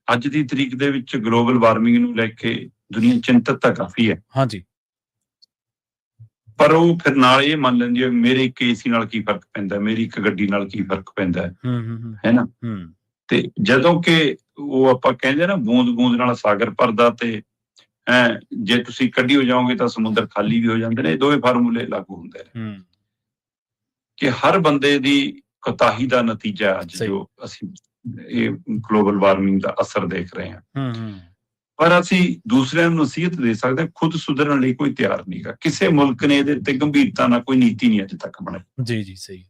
ਅੱਜ ਦੀ ਤਰੀਕ ਦੇ ਵਿੱਚ ਗਲੋਬਲ ਵਾਰਮਿੰਗ ਨੂੰ ਲੈ ਕੇ ਦੁਨੀਆ ਚਿੰਤਤ ਤਾਂ ਕਾਫੀ ਹੈ, ਹਾਂਜੀ, ਪਰ ਉਹ ਫਿਰ ਨਾਲ ਇਹ ਮੰਨ ਲੈਂਦੀ ਹੈ ਮੇਰੇ ਇੱਕ AC ਨਾਲ ਕੀ ਫਰਕ ਪੈਂਦਾ, ਮੇਰੀ ਇੱਕ ਗੱਡੀ ਨਾਲ ਕੀ ਫਰਕ ਪੈਂਦਾ ਹੈ ਨਾ। ਤੇ ਜਦੋਂ ਕਿ ਉਹ ਆਪਾਂ ਕਹਿੰਦੇ ਨਾ ਬੂੰਦ ਬੂੰਦ ਨਾਲ ਸਾਗਰ ਭਰਦਾ, ਤੇ ਜੇ ਤੁਸੀਂ ਕੱਢੀ ਹੋ ਜਾਓਗੇ ਤਾਂ ਸਮੁੰਦਰ ਖਾਲੀ ਵੀ ਹੋ ਜਾਂਦੇ ਨੇ। ਇਹ ਦੋਵੇਂ ਫਾਰਮੂਲੇ ਲਾਗੂ ਹੁੰਦੇ ਨੇ ਕਿ ਹਰ ਬੰਦੇ ਦੀ ਕੋਤਾਹੀ ਦਾ ਨਤੀਜਾ ਅੱਜ ਜੋ ਅਸੀਂ ਇਹ ਗਲੋਬਲ ਵਾਰਮਿੰਗ ਦਾ ਅਸਰ ਦੇਖ ਰਹੇ ਹਾਂ। ਪਰ ਅਸੀਂ ਦੂਸਰਿਆਂ ਨੂੰ ਨਸੀਹਤ ਦੇ ਸਕਦੇ ਹਾਂ, ਖੁਦ ਸੁਧਰਨ ਲਈ ਕੋਈ ਤਿਆਰ ਨਹੀਂਗਾ। ਕਿਸੇ ਮੁਲਕ ਨੇ ਇਹਦੇ ਤੇ ਗੰਭੀਰਤਾ ਨਾਲ ਕੋਈ ਨੀਤੀ ਨਹੀਂ ਅੱਜ ਤੱਕ ਬਣਾਈ। ਜੀ ਜੀ ਸਹੀ।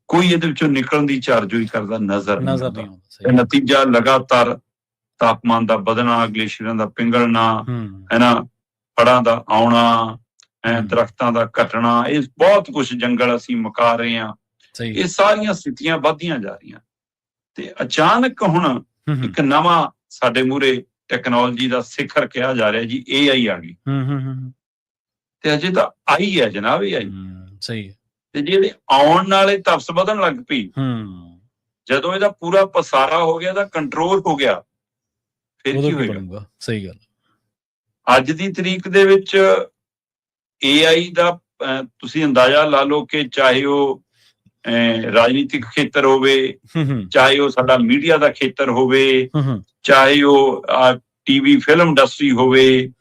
ਕੋਈ ਇਹਦੇ ਵਿੱਚੋਂ ਨਿਕਲਣ ਦੀ ਚਾਰਜੋਈ ਕਰਦਾ ਨਜ਼ਰ ਨਹੀਂ ਆਉਂਦਾ। ਨਤੀਜਾ ਲਗਾਤਾਰ ਤਾਪਮਾਨ ਦਾ ਵਧਣਾ, ਗਲੇਸ਼ੀਅਰਾਂ ਦਾ ਪਿੰਗਲਣਾ, ਹੈ ਨਾ, ਹੜ੍ਹਾਂ ਦਾ ਆਉਣਾ, ਦਰਖਤਾਂ ਦਾ ਘਟਣਾ, ਇਹ ਬਹੁਤ ਕੁਝ, ਜੰਗਲ ਅਸੀਂ ਮੁਕਾ ਰਹੇ ਹਾਂ, ਇਹ ਸਾਰੀਆਂ ਸਥਿਤੀਆਂ ਵੱਧਦੀਆਂ ਜਾ ਰਹੀਆਂ। ਤੇ ਅਚਾਨਕ ਹੁਣ ਇੱਕ ਨਵਾਂ ਸਾਡੇ ਮੂਹਰੇ ਟੈਕਨੋਲੋਜੀ ਦਾ ਸਿਖਰ ਕਿਹਾ ਜਾ ਰਿਹਾ ਜੀ, AI ਆ ਗਈ। ਤੇ ਅਜੇ ਤਾਂ ਆਈ ਹੈ ਜਨਾਬ, AI ਸਹੀ ਹੈ। ਤੇ ਜਿਹੜੇ ਆਉਣ ਨਾਲੇ ਤਪਸ ਵਧਣ ਲੱਗ ਪਈ, ਜਦੋਂ ਇਹਦਾ ਪੂਰਾ ਪਸਾਰਾ ਹੋ ਗਿਆ, ਇਹਦਾ ਕੰਟਰੋਲ ਹੋ ਗਿਆ, ਫਿਰ ਕੀ ਹੋਏਗਾ? ਸਹੀ ਗੱਲ। ਅੱਜ ਦੀ ਤਰੀਕ ਦੇ ਵਿੱਚ AI ਦਾ ਤੁਸੀਂ ਅੰਦਾਜ਼ਾ ਲਾ ਲਓ ਕਿ ਚਾਹੇ ਉਹ ਰਾਜਨੀਤਿਕ ਖੇਤਰ ਹੋਵੇ, ਚਾਹੇ ਉਹ ਸਾਡਾ ਮੀਡੀਆ ਦਾ ਖੇਤਰ ਹੋਵੇ, ਚਾਹੇ ਉਹ TV ਫਿਲਮ ਇੰਡਸਟਰੀ ਹੋਵੇ,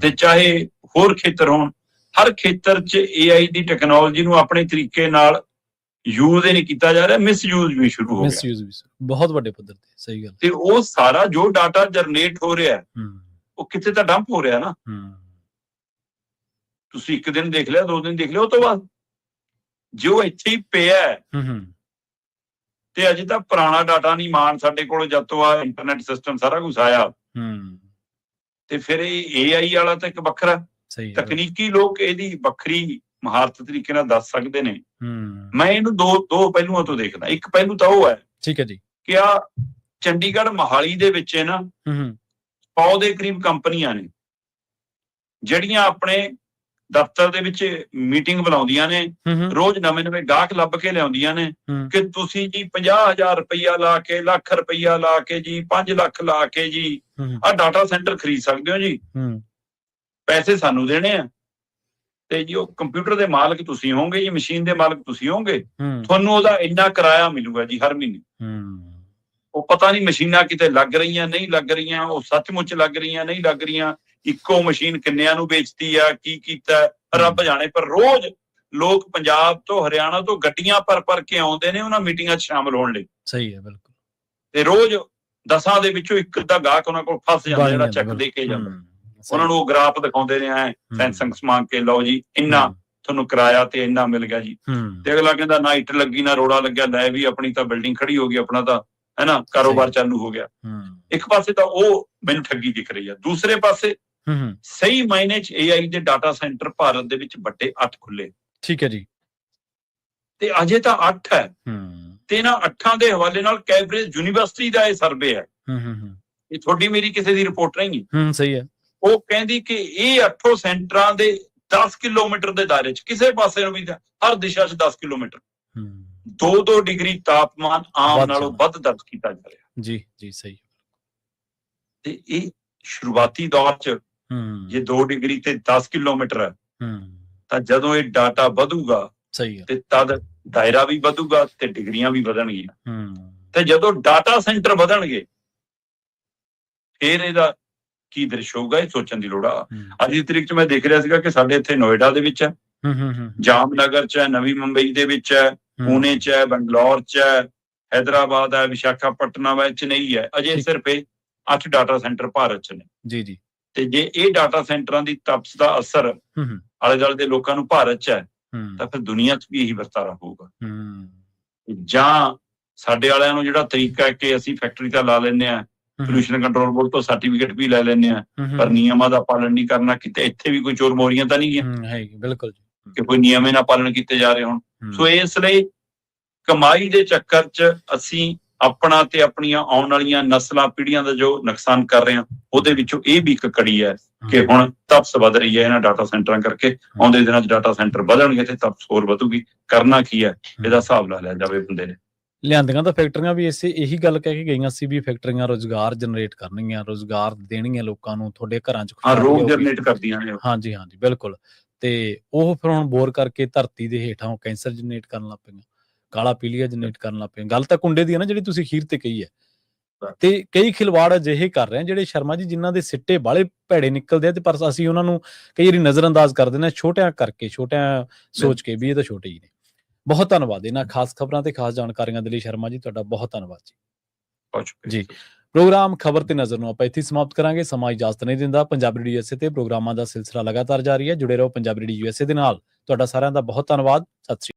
ਤੇ ਚਾਹੇ ਹੋਰ ਖੇਤਰ ਹੋਣ, ਹਰ ਖੇਤਰ 'ਚ AI ਦੀ ਟੈਕਨੋਲੋਜੀ ਨੂੰ ਆਪਣੇ ਤਰੀਕੇ ਨਾਲ ਯੂਜ਼ ਹੀ ਨਹੀਂ ਕੀਤਾ ਜਾ ਰਿਹਾ, ਮਿਸਯੂਜ਼ ਵੀ ਸ਼ੁਰੂ ਹੋ ਗਿਆ, ਬਹੁਤ ਵੱਡੇ ਪੱਧਰ ਤੇ। ਸਹੀ ਗੱਲ। ਤੇ ਉਹ ਸਾਰਾ ਜੋ ਡਾਟਾ ਜਨਰੇਟ ਹੋ ਰਿਹਾ ਉਹ ਕਿਤੇ ਤਾਂ ਡੰਪ ਹੋ ਰਿਹਾ ਨਾ। ਤੁਸੀਂ ਇੱਕ ਦਿਨ ਦੇਖ ਲਿਆ, 2 ਦਿਨ ਦੇਖ ਲਿਆ, ਉਹ ਤੋਂ ਬਾਅਦ ਜੋ ਇੱਥੇ ਹੀ ਪਿਆ ਤੇ ਅਜੇ ਤਾਂ ਪੁਰਾਣਾ ਡਾਟਾ ਨਹੀਂ ਮਾਨ ਸਾਡੇ ਕੋਲ, ਜਦ ਤੋਂ ਆ ਇੰਟਰਨੈਟ ਸਿਸਟਮ ਸਾਰਾ ਕੁਝ ਆਇਆ, ਤੇ ਫਿਰ ਇਹ AI ਵਾਲਾ ਤਾਂ ਇੱਕ ਵੱਖਰਾ, ਤਕਨੀਕੀ ਲੋਕ ਇਹਦੀ ਵੱਖਰੀ ਮਹਾਰਤ ਤਰੀਕੇ ਨਾਲ ਦੱਸ ਸਕਦੇ ਨੇ। ਮੈਂ ਇਹਨੂੰ ਦੋ ਪਹਿਲੂਆਂ ਤੋਂ ਦੇਖਦਾ। ਇੱਕ ਪਹਿਲੂ ਤਾਂ ਉਹ ਹੈ, ਠੀਕ ਹੈ ਜੀ, ਕਿ ਆ ਚੰਡੀਗੜ੍ਹ ਮੋਹਾਲੀ ਦੇ ਵਿੱਚ ਨਾ 100 ਦੇ ਕਰੀਬ ਕੰਪਨੀਆਂ ਨੇ ਜਿਹੜੀਆਂ ਆਪਣੇ ਦਫ਼ਤਰ ਦੇ ਵਿੱਚ ਮੀਟਿੰਗ ਬੁਲਾਉਂਦੀਆਂ ਨੇ, ਰੋਜ਼ ਨਵੇਂ ਗਾਹਕ ਲੱਭ ਕੇ ਲਿਆਉਂਦੀਆਂ ਨੇ ਕਿ ਤੁਸੀਂ ਜੀ 50,000 ਰੁਪਈਆ ਲਾ ਕੇ, ਲੱਖ ਰੁਪਈਆ ਲਾ ਕੇ ਜੀ, 5 ਲੱਖ ਲਾ ਕੇ ਜੀ ਆਹ ਡਾਟਾ ਸੈਂਟਰ ਖਰੀਦ ਸਕਦੇ ਹੋ ਜੀ, ਪੈਸੇ ਸਾਨੂੰ ਦੇਣੇ ਆ ਤੇ ਜੀ ਉਹ ਕੰਪਿਊਟਰ ਦੇ ਮਾਲਕ ਤੁਸੀਂ ਹੋਵੋਗੇ ਜੀ, ਮਸ਼ੀਨ ਦੇ ਮਾਲਕ ਤੁਸੀਂ ਹੋਵੋਗੇ। ਹੂੰ ਤੁਹਾਨੂੰ ਉਹਦਾ ਇੰਨਾ ਕਿਰਾਇਆ ਮਿਲੂਗਾ ਜੀ ਹਰ ਮਹੀਨੇ। ਹੂੰ ਉਹ ਪਤਾ ਨਹੀਂ ਮਸ਼ੀਨਾਂ ਕਿਤੇ ਲੱਗ ਰਹੀਆਂ ਨਹੀਂ ਲੱਗ ਰਹੀਆਂ, ਉਹ ਸੱਚਮੁੱਚ ਲੱਗ ਰਹੀਆਂ ਨਹੀਂ ਲੱਗ ਰਹੀਆਂ, ਇੱਕੋ ਮਸ਼ੀਨ ਕਿੰਨਿਆਂ ਨੂੰ ਵੇਚਤੀ ਆ, ਕੀ ਕੀਤਾ ਰੱਬ ਜਾਣੇ। ਪਰ ਰੋਜ਼ ਲੋਕ ਪੰਜਾਬ ਤੋਂ ਹਰਿਆਣਾ ਤੋਂ ਗੱਡੀਆਂ ਭਰ ਕੇ ਆਉਂਦੇ ਨੇ ਉਹਨਾਂ ਮੀਟਿੰਗਾਂ 'ਚ ਸ਼ਾਮਲ ਹੋਣ ਲਈ, ਸਹੀ ਹੈ ਬਿਲਕੁਲ। ਤੇ ਰੋਜ਼ 10 ਦੇ ਵਿੱਚੋਂ ਇੱਕ ਅੱਧਾ ਗਾਹਕ ਉਹਨਾਂ ਕੋਲ ਫਸ ਜਾਂਦਾ ਜਿਹੜਾ ਚੈੱਕ ਦੇ ਕੇ ਜਾਂਦਾ। ਉਹਨਾਂ ਨੂੰ ਉਹ ਗ੍ਰਾਫ ਦਿਖਾਉਂਦੇ ਨੇ, ਐ ਸੈਂਸੰਗ ਮੰਗ ਕੇ ਲਓ ਜੀ ਇੰਨਾ ਤੁਹਾਨੂੰ ਕਿਰਾਇਆ ਤੇ ਇੰਨਾ ਮਿਲ ਗਿਆ ਜੀ। ਤੇ ਅਗਲਾ ਕਹਿੰਦਾ ਨਾ ਇੱਟ ਲੱਗੀ ਨਾ ਰੋੜਾ ਲੱਗਿਆ, ਲੈ ਵੀ ਆਪਣੀ ਤਾਂ ਬਿਲਡਿੰਗ ਖੜੀ ਹੋ ਗਈ, ਆਪਣਾ ਤਾਂ ਹੈ ਨਾ ਕਾਰੋਬਾਰ ਚਾਲੂ ਹੋ ਗਿਆ। ਇੱਕ ਪਾਸੇ ਤਾਂ ਉਹ ਮੈਨੂੰ ਠੱਗੀ ਦਿਖ ਰਹੀ ਆ, ਦੂਸਰੇ ਪਾਸੇ ਸਹੀ ਮਾਇਨੇ 'ਚ AI ਦੇ ਡਾਟਾ ਸੈਂਟਰ ਭਾਰਤ ਦੇ ਵਿੱਚ ਵੱਡੇ 8 ਖੁੱਲੇ। ਠੀਕ ਹੈ ਜੀ। ਤੇ ਅਜੇ ਤਾਂ 8 ਹੈ, ਤੇ ਇਹਨਾਂ 8 ਦੇ ਹਵਾਲੇ ਨਾਲ ਕੈਂਬਰਿਜ ਯੂਨੀਵਰਸਿਟੀ ਦਾ ਇਹ ਸਰਵੇ ਹੈ। ਇਹ ਤੁਹਾਡੀ ਮੇਰੀ ਕਿਸੇ ਦੀ ਰਿਪੋਰਟ ਨਹੀਂ ਹੈ। ਸਹੀ ਹੈ। ਉਹ ਕਹਿੰਦੀ ਕਿ ਇਹ 8 ਸੈਂਟਰਾਂ ਦੇ 10 ਕਿਲੋਮੀਟਰ ਦੇ ਦਾਇਰੇ 'ਚ ਕਿਸੇ ਪਾਸੇ ਨੂੰ ਵੀ ਹਰ ਦਿਸ਼ਾ 'ਚ 10 ਕਿਲੋਮੀਟਰ 2-2 ਡਿਗਰੀ ਤਾਪਮਾਨ ਆਮ ਨਾਲੋਂ ਵੱਧ ਦਰਜ ਕੀਤਾ ਜਾ ਰਿਹਾ। ਜੀ ਜੀ ਸਹੀ। ਤੇ ਇਹ ਸ਼ੁਰੂਆਤੀ ਦੌਰ 'ਚ ਜੇ 2 ਡਿਗਰੀ ਤੇ 10 ਕਿਲੋਮੀਟਰ ਹੈ, ਤਾਂ ਜਦੋਂ ਇਹ ਡਾਟਾ ਵਧੂਗਾ ਸਹੀ ਹੈ, ਤੇ ਤਦ ਦਾਇਰਾ ਵੀ ਵਧੂਗਾ ਤੇ ਡਿਗਰੀਆਂ ਵੀ ਵਧਣਗੀਆਂ। ਤੇ ਜਦੋਂ ਡਾਟਾ ਸੈਂਟਰ ਵਧਣਗੇ ਫਿਰ ਇਹਦਾ ਕੀ ਦ੍ਰਿਸ਼ ਹੋਊਗਾ, ਇਹ ਸੋਚਣ ਦੀ ਲੋੜ ਆ। ਅੱਜ ਦੀ ਤਰੀਕ 'ਚ ਮੈਂ ਦੇਖ ਰਿਹਾ ਸੀਗਾ ਕਿ ਸਾਡੇ ਇੱਥੇ ਨੋਇਡਾ ਦੇ ਵਿੱਚ ਹੈ, ਜਾਮਨਗਰ 'ਚ ਹੈ, ਨਵੀਂ ਮੁੰਬਈ ਦੇ ਵਿੱਚ ਹੈ, ਪੂਨੇ 'ਚ ਹੈ, ਬੰਗਲੌਰ 'ਚ ਹੈ, ਹੈਦਰਾਬਾਦ ਹੈ, ਵਿਸ਼ਾਖਾਪਟਨਮ ਹੈ, ਚੇਨਈ ਹੈ। ਅਜੇ ਸਿਰਫ 8 ਡਾਟਾ ਸੈਂਟਰ ਭਾਰਤ 'ਚ ਨੇ। ਜੀ ਜੀ। ਤੇ ਜੇ ਇਹ ਡਾਟਾ ਸੈਂਟਰਾਂ ਦੀ ਤਪਸ਼ ਦਾ ਅਸਰ ਆਲੇ ਦੁਆਲੇ ਦੇ ਲੋਕਾਂ ਨੂੰ ਭਾਰਤ 'ਚ ਹੈ, ਤਾਂ ਫਿਰ ਦੁਨੀਆ 'ਚ ਵੀ ਇਹੀ ਵਰਤਾਰਾ ਹੋਊਗਾ। ਜਾਂ ਸਾਡੇ ਵਾਲਿਆਂ ਨੂੰ ਜਿਹੜਾ ਤਰੀਕਾ ਹੈ ਕਿ ਅਸੀਂ ਫੈਕਟਰੀ ਤਾਂ ਲਾ ਲੈਂਦੇ ਹਾਂ, ਪੋਲਿਊਸ਼ਨ ਕੰਟਰੋਲ ਬੋਰਡ ਤੋਂ ਸਰਟੀਫਿਕੇਟ ਵੀ ਲੈ ਲੈਂਦੇ ਹਾਂ, ਪਰ ਨਿਯਮਾਂ ਦਾ ਪਾਲਣ ਨਹੀਂ ਕਰਨਾ। ਕਿਤੇ ਇੱਥੇ ਵੀ ਕੋਈ ਚੋਰ ਮੋਰੀਆਂ ਤਾਂ ਨਹੀਂ ਹੈ ਬਿਲਕੁਲ ਕਿ ਕੋਈ ਨਿਯਮ ਨਾ ਪਾਲਣ ਕੀਤੇ ਜਾ ਰਹੇ ਹੋਣ। ਸੋ ਇਸ ਲਈ ਕਮਾਈ ਦੇ ਚੱਕਰ 'ਚ ਅਸੀਂ ਆਪਣਾ ਤੇ ਆਪਣੀਆਂ ਆਉਣ ਵਾਲੀਆਂ ਨਸਲਾਂ ਪੀੜ੍ਹੀਆਂ ਦਾ ਜੋ ਨੁਕਸਾਨ ਕਰ ਰਹੇ ਹਾਂ, ਉਹਦੇ ਵਿੱਚੋਂ ਇਹ ਵੀ ਇੱਕ ਕੜੀ ਹੈ ਕਿ ਹੁਣ ਤਪਸ਼ ਵਧ ਰਹੀ ਹੈ ਇਹਨਾਂ ਡਾਟਾ ਸੈਂਟਰਾਂ ਕਰਕੇ। ਆਉਂਦੇ ਦਿਨਾਂ 'ਚ ਡਾਟਾ ਸੈਂਟਰ ਵਧਣਗੇ ਤੇ ਤਪਸ਼ ਹੋਰ ਵਧੂਗੀ। ਕਰਨਾ ਕੀ ਹੈ, ਇਹਦਾ ਹਿਸਾਬ ਲਾ ਲਿਆ ਜਾਵੇ ਬੰਦੇ ਨੇ। ਲਿਆਂਦੀਆਂ ਤਾਂ ਫੈਕਟਰੀਆਂ ਵੀ ਇਹੀ ਗੱਲ ਕਹਿ ਕੇ ਗਈਆਂ ਸੀ ਵੀ ਫੈਕਟਰੀਆਂ ਰੋਜ਼ਗਾਰ ਜਨਰੇਟ ਕਰਨਗੀਆਂ, ਰੋਜ਼ਗਾਰ ਦੇਣਗੀਆਂ ਲੋਕਾਂ ਨੂੰ, ਤੁਹਾਡੇ ਘਰਾਂ 'ਚ ਰੋਜ਼ ਜਨਰੇਟ ਕਰਦੀਆਂ ਨੇ। ਹਾਂਜੀ ਹਾਂਜੀ ਬਿਲਕੁਲ। ਤੇ ਉਹ ਫਿਰ ਹੁਣ ਬੋਰ ਕਰਕੇ ਧਰਤੀ ਦੇ ਹੇਠਾਂ ਕੈਂਸਰ ਜਨਰੇਟ ਕਰਨ ਲੱਗ ਪਈਆਂ, ਕਾਲਾ ਪੀਲੀਆ ਜਨਰੇਟ ਕਰਨ ਲੱਗ ਪਏ। ਗੱਲ ਤਾਂ ਕੁੰਡੇ ਦੀ ਹੈ ਨਾ ਜਿਹੜੀ ਤੁਸੀਂ ਅਖੀਰ ਤੇ ਕਹੀ ਹੈ। ਤੇ ਕਈ ਖਿਲਵਾੜ ਅਜਿਹੇ ਕਰ ਰਹੇ ਆ ਜਿਹੜੇ ਸ਼ਰਮਾ ਜੀ ਜਿਨ੍ਹਾਂ ਦੇ ਸਿੱਟੇ ਬਾਹਲੇ ਭੈੜੇ ਨਿਕਲਦੇ ਆ, ਤੇ ਪਰ ਅਸੀਂ ਉਹਨਾਂ ਨੂੰ ਕਈ ਵਾਰੀ ਨਜ਼ਰਅੰਦਾਜ਼ ਕਰ ਦਿੰਦੇ ਹਾਂ ਛੋਟਿਆਂ ਕਰਕੇ, ਛੋਟਿਆਂ ਸੋਚ ਕੇ ਵੀ ਇਹ ਤਾਂ ਛੋਟੇ ਹੀ ਨੇ। ਬਹੁਤ ਧੰਨਵਾਦ ਇਹਨਾਂ ਖਾਸ ਖਬਰਾਂ ਤੇ ਖਾਸ ਜਾਣਕਾਰੀਆਂ ਦੇ ਲਈ ਸ਼ਰਮਾ ਜੀ, ਤੁਹਾਡਾ ਬਹੁਤ ਧੰਨਵਾਦ ਜੀ। ਪ੍ਰੋਗਰਾਮ ਖਬਰ ਤੇ ਨਜ਼ਰ ਨੂੰ ਆਪਾਂ ਇੱਥੇ ਸਮਾਪਤ ਕਰਾਂਗੇ। ਸਮਾਂ ਇਜਾਜ਼ਤ ਨਹੀਂ ਦਿੰਦਾ। ਪੰਜਾਬੀ ਰੇਡੀਓ USA ਤੇ ਪ੍ਰੋਗਰਾਮਾਂ ਦਾ ਸਿਲਸਿਲਾ ਲਗਾਤਾਰ ਜਾਰੀ ਹੈ। ਜੁੜੇ ਰਹੋ ਪੰਜਾਬੀ ਰੇਡੀਓ USA ਦੇ ਨਾਲ। ਤੁਹਾਡਾ ਸਾਰਿਆਂ ਦਾ ਬਹੁਤ ਧੰਨਵਾਦ। ਸਤਿ ਸ਼੍ਰੀ ਅਕਾਲ।